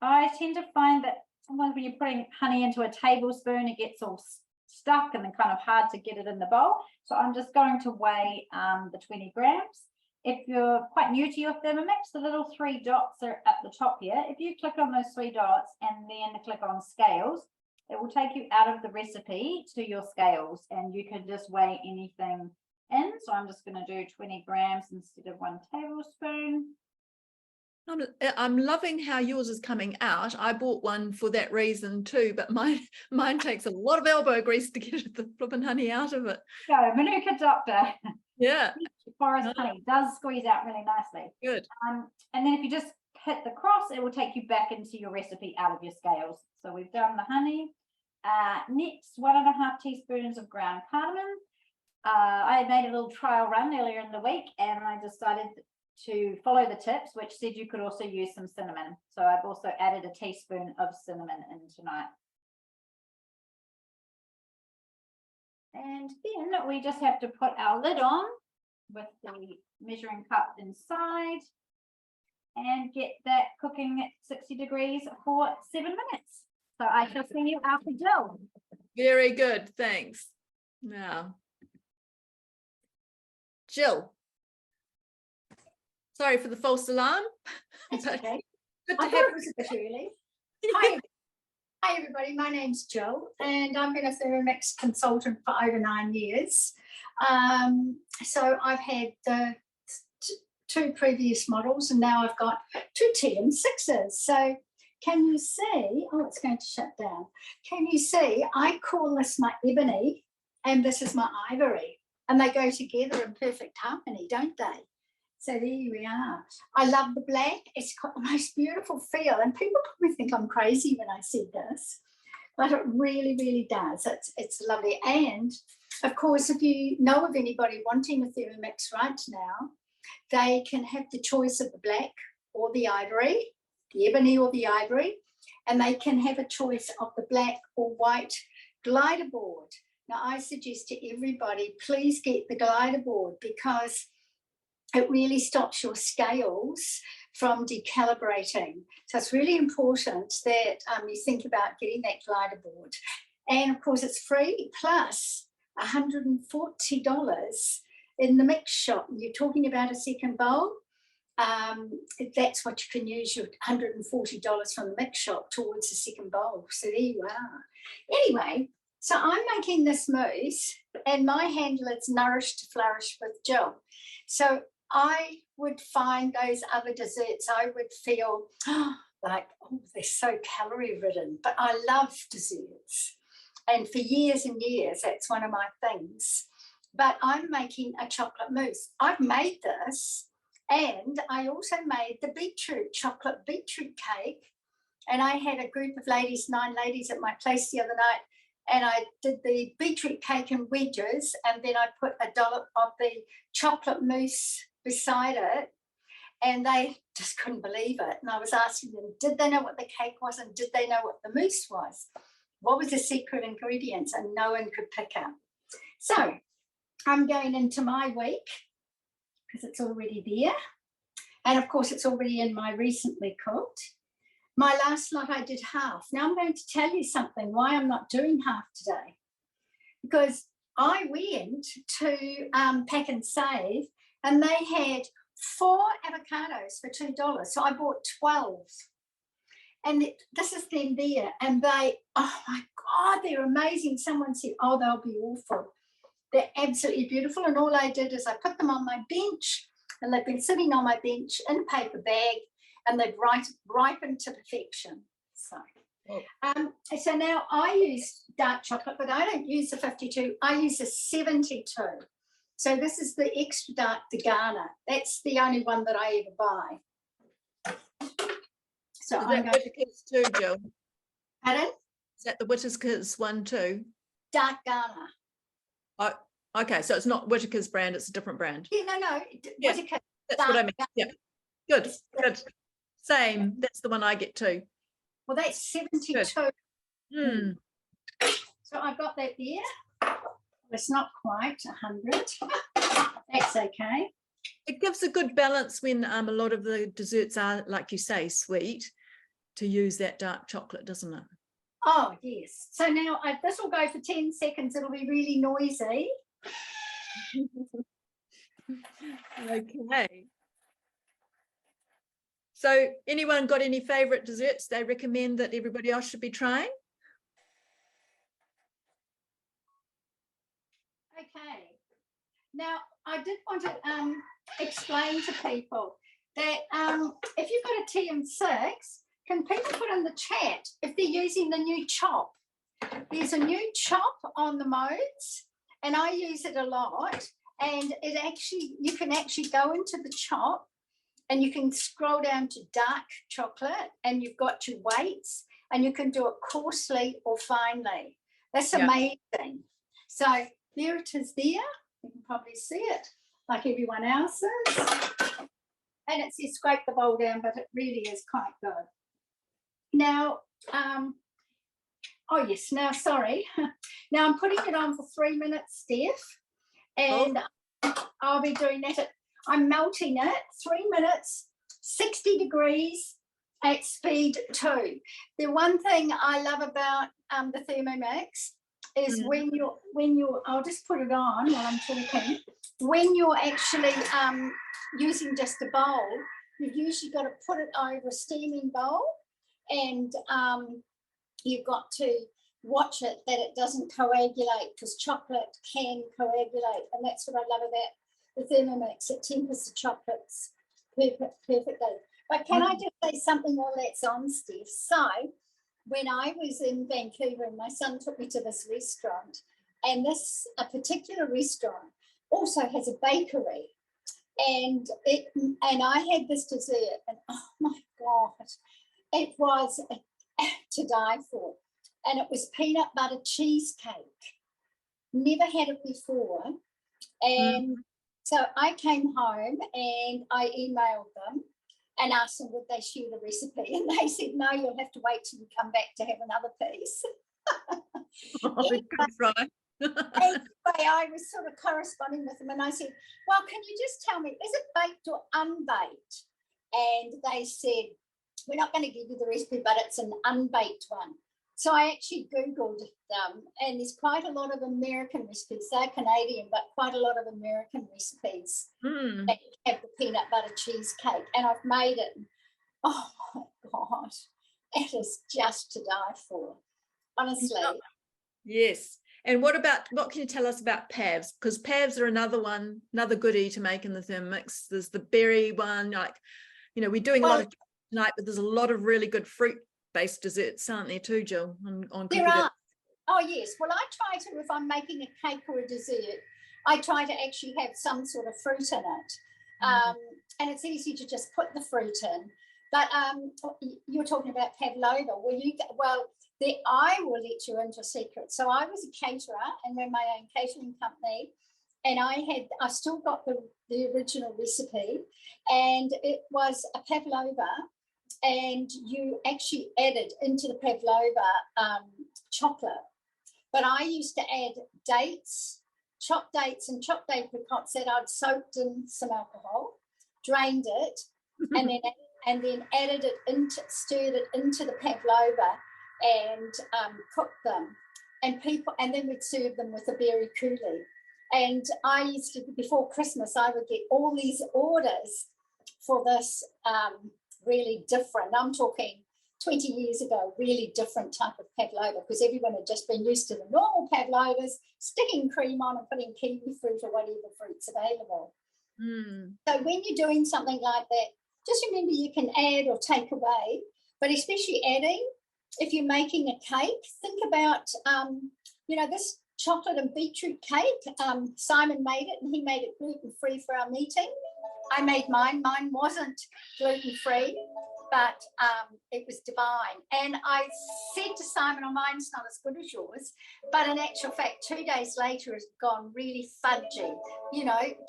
I tend to find that sometimes when you're putting honey into a tablespoon, it gets all stuck and then kind of hard to get it in the bowl. So I'm just going to weigh the 20 grams. If you're quite new to your Thermomix, the little 3 dots are at the top here. If you click on those 3 dots and then click on scales, it will take you out of the recipe to your scales, and you can just weigh anything in. So I'm just going to do 20 grams instead of 1 tablespoon. I'm loving how yours is coming out. I bought one for that reason too, but mine takes a lot of elbow grease to get the flipping honey out of it. So Manuka Doctor. Yeah. Forest honey does squeeze out really nicely. Good. And then if you just hit the cross, it will take you back into your recipe out of your scales. So we've done the honey. Next, 1.5 teaspoons of ground cardamom. I made a little trial run earlier in the week, and I decided to follow the tips, which said you could also use some cinnamon. So I've also added a teaspoon of cinnamon in tonight. And then we just have to put our lid on with the measuring cup inside and get that cooking at 60 degrees for 7 minutes. So I shall see you after Jill. Very good, thanks. Now, Jill. Sorry for the false alarm. That's okay. Good I to thought have it was a bit early. Hi everybody, my name's Jill and I've been a Thermomix consultant for over 9 years. So I've had the 2 previous models and now I've got 2 TM6s. So can you see, oh it's going to shut down. Can you see, I call this my ebony and this is my ivory. And they go together in perfect harmony, don't they? So there we are. I love the black. It's got the most beautiful feel. And people probably think I'm crazy when I said this, but it really, really does. It's lovely. And of course, if you know of anybody wanting a Thermomix right now, they can have the choice of the black or the ivory, the ebony or the ivory, and they can have a choice of the black or white glider board. Now, I suggest to everybody, please get the glider board because it really stops your scales from decalibrating. So it's really important that you think about getting that glider board. And of course, it's free plus $140 in the mix shop. You're talking about a second bowl. That's what you can use your $140 from the mix shop towards the second bowl. So there you are. Anyway, so I'm making this mousse and my handle is Nourish to Flourish with Jill. So I would find those other desserts, I would feel like, oh, they're so calorie ridden, but I love desserts. And for years and years, that's one of my things. But I'm making a chocolate mousse. I've made this, and I also made the chocolate beetroot cake. And I had a group of ladies, 9 ladies at my place the other night, and I did the beetroot cake in wedges, and then I put a dollop of the chocolate mousse beside it, and they just couldn't believe it. And I was asking them, did they know what the cake was, and did they know what the mousse was? What was the secret ingredients? And no one could pick up. So I'm going into my week because it's already there. And of course, it's already in my recently cooked. My last lot, I did half. Now I'm going to tell you something, why I'm not doing half today. Because I went to Pack and Save, and they had 4 avocados for $2. So I bought 12. And this is them there. And they, oh my God, they're amazing. Someone said, oh, they'll be awful. They're absolutely beautiful. And all I did is I put them on my bench, and they've been sitting on my bench in a paper bag, and they've ripened to perfection. So, so now I use dark chocolate, but I don't use the 52. I use the 72. So this is the extra dark Ghana. That's the only one that I ever buy. So Is I'm that going Whittaker's too, Jill? Pardon? Is that the Whittaker's one too? Dark Ghana. Oh, okay, so it's not Whittaker's brand, it's a different brand. Yeah, no. Yeah, Whittaker, that's what I mean. Ghana. Yeah, good. Same, that's the one I get too. Well, that's 72. Mm. So I've got that there. It's not quite 100. That's okay. It gives a good balance when a lot of the desserts are, like you say, sweet, to use that dark chocolate, doesn't it? Oh, yes. So now this will go for 10 seconds. It'll be really noisy. Okay. So anyone got any favorite desserts they recommend that everybody else should be trying? Okay. Now, I did want to explain to people that if you've got a TM6, can people put in the chat if they're using the new chop? There's a new chop on the modes, and I use it a lot. And you can actually go into the chop, and you can scroll down to dark chocolate, and you've got your weights, and you can do it coarsely or finely. That's amazing. So there it is there. You can probably see it like everyone else's. And it says scrape the bowl down, but it really is quite good. Now, oh yes, now sorry. Now I'm putting it on for 3 minutes, Steph. And I'll be doing that. I'm melting it 3 minutes, 60 degrees at speed 2. The one thing I love about the Thermomix is when you're, I'll just put it on while I'm talking. When you're actually using just a bowl, you've usually got to put it over a steaming bowl, and you've got to watch it that it doesn't coagulate, because chocolate can coagulate, and that's what I love about the Thermomix. It tempers the chocolates perfectly. But can I just say something while that's on, Steph? So when I was in Vancouver and my son took me to this restaurant, And this a particular restaurant also has a bakery. And I had this dessert, and oh my God, it was to die for. And it was peanut butter cheesecake. Never had it before. And so I came home and I emailed them and asked them would they share the recipe. And they said, no, you'll have to wait till you come back to have another piece. Anyway, I was sort of corresponding with them and I said, well, can you just tell me, is it baked or unbaked? And they said, we're not going to give you the recipe, but it's an unbaked one. So I actually Googled them, and there's quite a lot of American recipes. They're Canadian, but quite a lot of American recipes that have the peanut butter cheesecake. And I've made it. Oh, my God. It is just to die for, honestly. Yes. And what can you tell us about pavs? Because pavs are another goodie to make in the Thermomix. There's the berry one, like, we're doing a lot of tonight, but there's a lot of really good fruit-based desserts, aren't there too, Jill? There are. Oh, yes. Well, I try to, if I'm making a cake or a dessert, I try to actually have some sort of fruit in it. And it's easy to just put the fruit in. But you're talking about pavlova. I will let you into a secret. So I was a caterer and ran my own catering company, and I still got the original recipe, and it was a pavlova, and you actually added into the pavlova chocolate. But I used to add dates, chopped dates and chopped apricots that I'd soaked in some alcohol, drained it, and then added it stirred it into the pavlova and cooked them. And then we'd serve them with a berry coulis. And I used to, before Christmas, I would get all these orders for this really different, I'm talking 20 years ago, really different type of pavlova, because everyone had just been used to the normal pavlovas, sticking cream on and putting kiwi fruit or whatever fruit's available. So when you're doing something like that, just remember you can add or take away, but especially adding, if you're making a cake, think about, this chocolate and beetroot cake. Simon made it, and he made it gluten-free for our meeting. I made mine. Mine wasn't gluten-free, but it was divine. And I said to Simon, mine's not as good as yours, but in actual fact, 2 days later, it's gone really fudgy,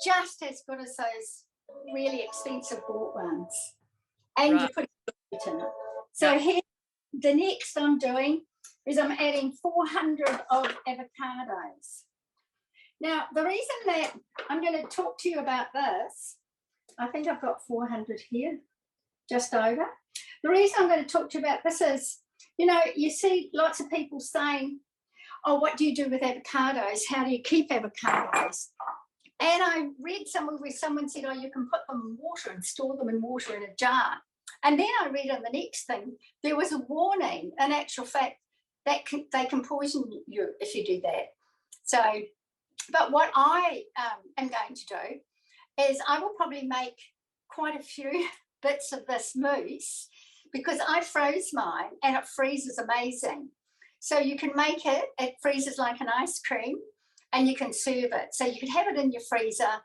just as good as those really expensive bought ones. And you put it in it. So here, the next I'm doing is I'm adding 400 of avocados. Now, the reason that I'm going to talk to you about this, I think I've got 400 here, just over. The reason I'm going to talk to you about this is, you see lots of people saying, oh, what do you do with avocados? How do you keep avocados? And I read somewhere where someone said, oh, you can put them in water and store them in water in a jar. And then I read on the next thing, there was a warning, in actual fact, that they can poison you if you do that. So, but what I am going to do is I will probably make quite a few bits of this mousse, because I froze mine and it freezes amazing. So you can make it freezes like an ice cream, and you can serve it. So you can have it in your freezer,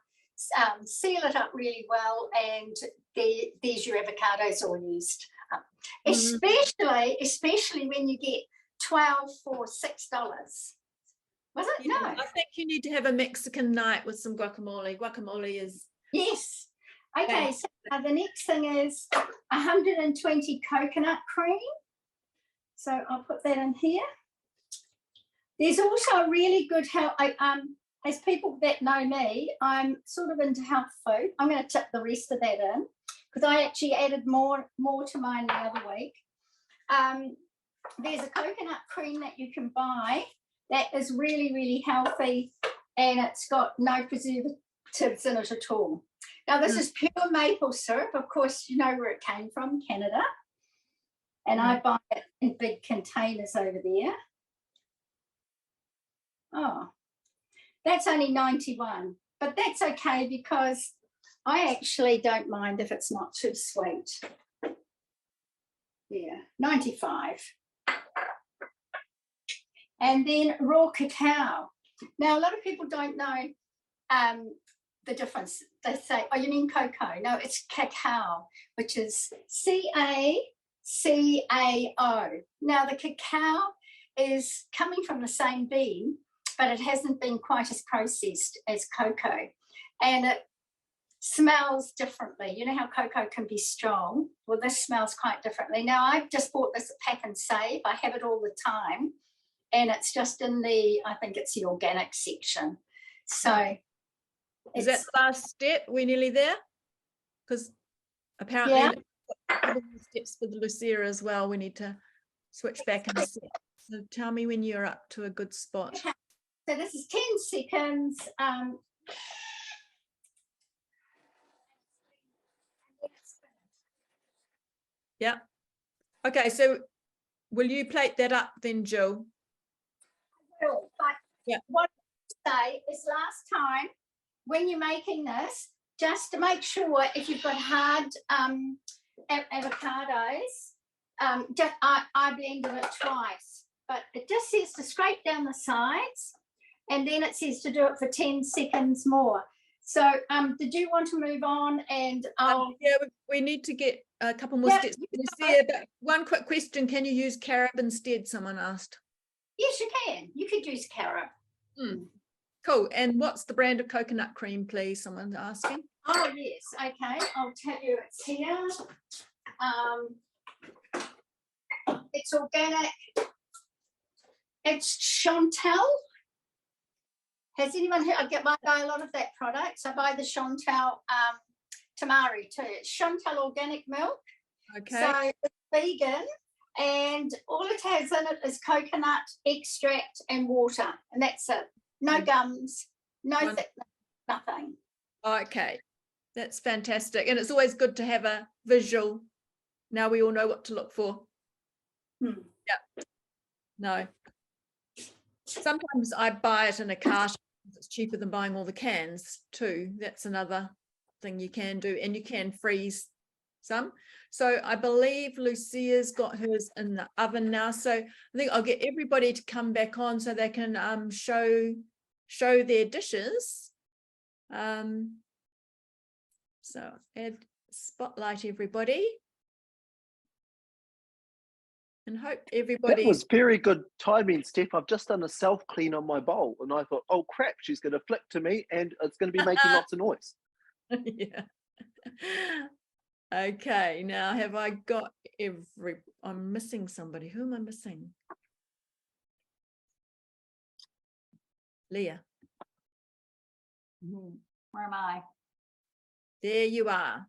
seal it up really well, and there's your avocados all used. Especially when you get 12 for $6. Was it? Yeah, no. I think you need to have a Mexican night with some guacamole. Guacamole is... Yes. Okay, so the next thing is 120 coconut cream. So I'll put that in here. There's also a really good health. As people that know me, I'm sort of into health food. I'm going to tip the rest of that in, because I actually added more to mine the other week. There's a coconut cream that you can buy that is really, really healthy, and it's got no preservatives in it at all. Now, this is pure maple syrup. Of course, you know where it came from, Canada. And I buy it in big containers over there. Oh, that's only 91, but that's okay, because I actually don't mind if it's not too sweet. Yeah, 95. And then raw cacao. Now, a lot of people don't know the difference. They say, oh, you mean cocoa? No, it's cacao, which is C-A-C-A-O. Now, the cacao is coming from the same bean, but it hasn't been quite as processed as cocoa. And it smells differently. You know how cocoa can be strong? Well, this smells quite differently. Now, I've just bought this at Pack and Save. I have it all the time. And it's just in the, I think it's the organic section. So Is that the last step? We're nearly there? Because apparently Yeah. a couple more steps with Lucia as well. We need to switch back in a sec. So tell me when you're up to a good spot. Okay. So this is 10 seconds. Yeah. Okay, so will you plate that up then, Jill? Well, but Yeah. what I say is last time when you're making this, just to make sure if you've got hard avocados, I blended it twice, but it just says to scrape down the sides, and then it says to do it for 10 seconds more. So did you want to move on? And Yeah, we need to get a couple more steps. Lucia, but one quick question, can you use carob instead? Someone asked. yes, you can. You could use carob. Cool. And what's the brand of coconut cream, please? Someone's asking. Oh, yes. Okay. I'll tell you it's here. It's organic. It's Chantel. Has anyone heard? I buy a lot of that product. So I buy the Chantel Tamari too. It's Chantel organic milk. Okay. So it's vegan. And all it has in it is coconut extract and water. And that's it. No gums, no thickness, nothing. Okay. That's fantastic. And it's always good to have a visual. Now we all know what to look for. Yeah. No. Sometimes I buy it in a cart. It's cheaper than buying all the cans too. That's another thing you can do. And you can freeze some. So I believe Lucia's got hers in the oven now. So I think I'll get everybody to come back on so they can show their dishes. So add spotlight everybody. And hope everybody. That was very good timing, Steph. I've just done a self clean on my bowl, and I thought, oh crap, she's going to flick to me, and it's going to be making lots of noise. Yeah. Okay. Now, have I got I'm missing somebody. Who am I missing? Leah. Where am I? There you are.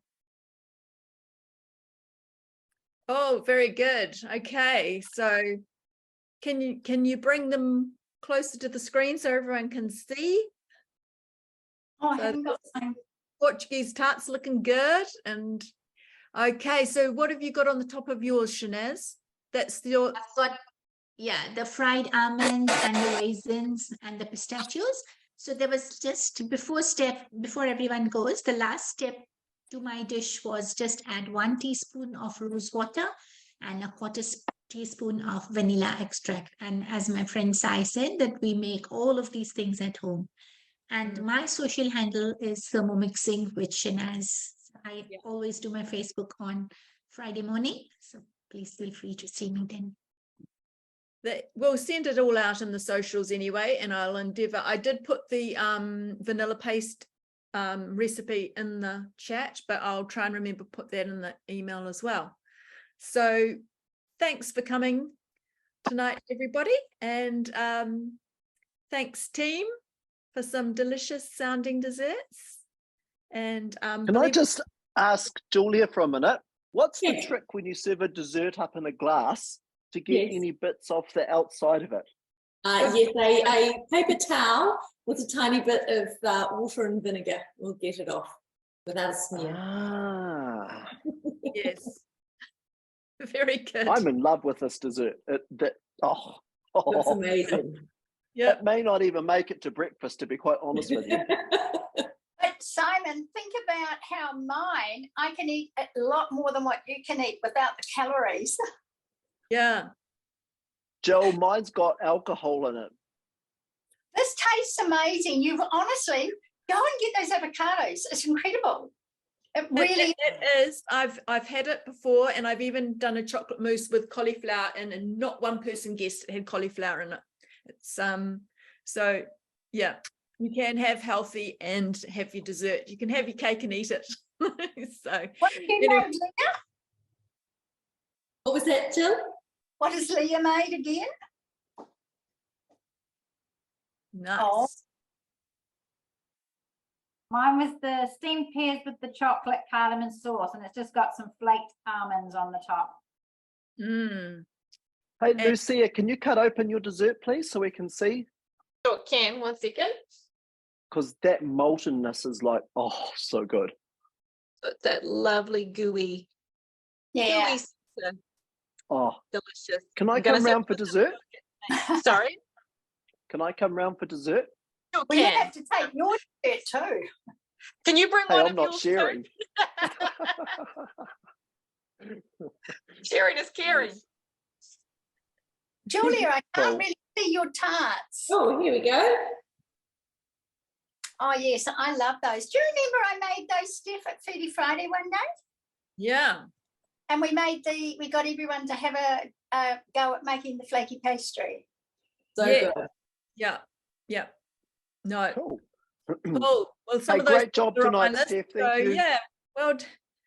Oh, very good. Okay, so can you bring them closer to the screen so everyone can see? Oh, I So haven't got time. Portuguese tart's looking good. And okay, so what have you got on the top of yours, Shanaz? That's your. I've got, yeah, the fried almonds and the raisins and the pistachios. So there was just before everyone goes, the last step to my dish was just add 1 teaspoon of rose water and a 1/4 teaspoon of vanilla extract. And as my friend Sai said, that we make all of these things at home. And my social handle is Thermomixing with Shanaz. I always do my Facebook on Friday morning. So please feel free to see me then. We'll send it all out in the socials anyway, and I'll endeavour. I did put the vanilla paste recipe in the chat, but I'll try and remember put that in the email as well. So thanks for coming tonight, everybody, and thanks team for some delicious sounding desserts. And can I just ask Julia for a minute, what's the Yes. trick when you serve a dessert up in a glass to get Yes. any bits off the outside of it? Yes, a paper towel with a tiny bit of water and vinegar will get it off without a smear. Ah, yes, very good. I'm in love with this dessert. That's amazing. Yeah, It may not even make it to breakfast, to be quite honest with you. But Simon, think about how mine, I can eat a lot more than what you can eat without the calories. yeah. Joel, mine's got alcohol in it. This tastes amazing. You've honestly, go and get those avocados. It's incredible. It really It is. I've had it before, and I've even done a chocolate mousse with cauliflower in, and not one person guessed it had cauliflower in it. It's so yeah, you can have healthy and have your dessert. You can have your cake and eat it. So What have you anyway. made, Leah? What was that, Jill? What has Leah made again? Nice. Oh. Mine was the steamed pears with the chocolate cardamom sauce, and it's just got some flaked almonds on the top. Mm. Hey, And- Lucia, can you cut open your dessert, please, so we can see? Sure can, 1 second. Because that moltenness is like, oh, so good. It's that lovely gooey, Yeah. gooey sauce, Oh, delicious. can I I'm gonna come say- round for dessert? Sorry, Can I come round for dessert? sure Well, you can. have to take your shirt too. Can you bring Hey, one I'm of not yours sharing. too? Sharing is caring. Julia, I can't Cool. really see your tarts. Oh, here we go. Oh, yes, I love those. Do you remember I made those, Steph, at Foodie Friday one day? Yeah. And we got everyone to have a go at making the flaky pastry. So Yeah. good. Yeah. Yeah. No. Cool. Cool. Well, some Hey, of those great job are on my tonight, list, Steph. Thank so you. yeah.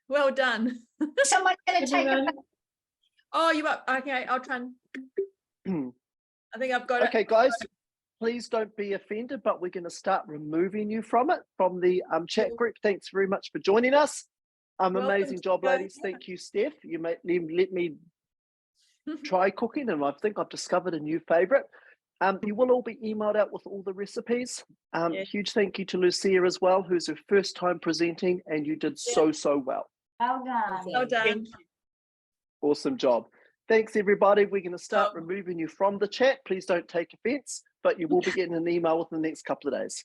Well done. Someone going to take a Everyone. Oh, you up? Okay, I'll try and. I think I've got it. Okay, guys, please don't be offended, but we're going to start removing you from the chat group. Thanks very much for joining us. Welcome Amazing to job, the- ladies. yeah. Thank you, Steph. You let me try cooking, and I think I've discovered a new favorite. You will all be emailed out with all the recipes. Yeah. Huge thank you to Lucia as well, who's her first time presenting, and you did so well. Well done. Well done. Thank you. Awesome job. Thanks, everybody. We're going to start Oh. removing you from the chat. Please don't take offense, but you will be getting an email within the next couple of days.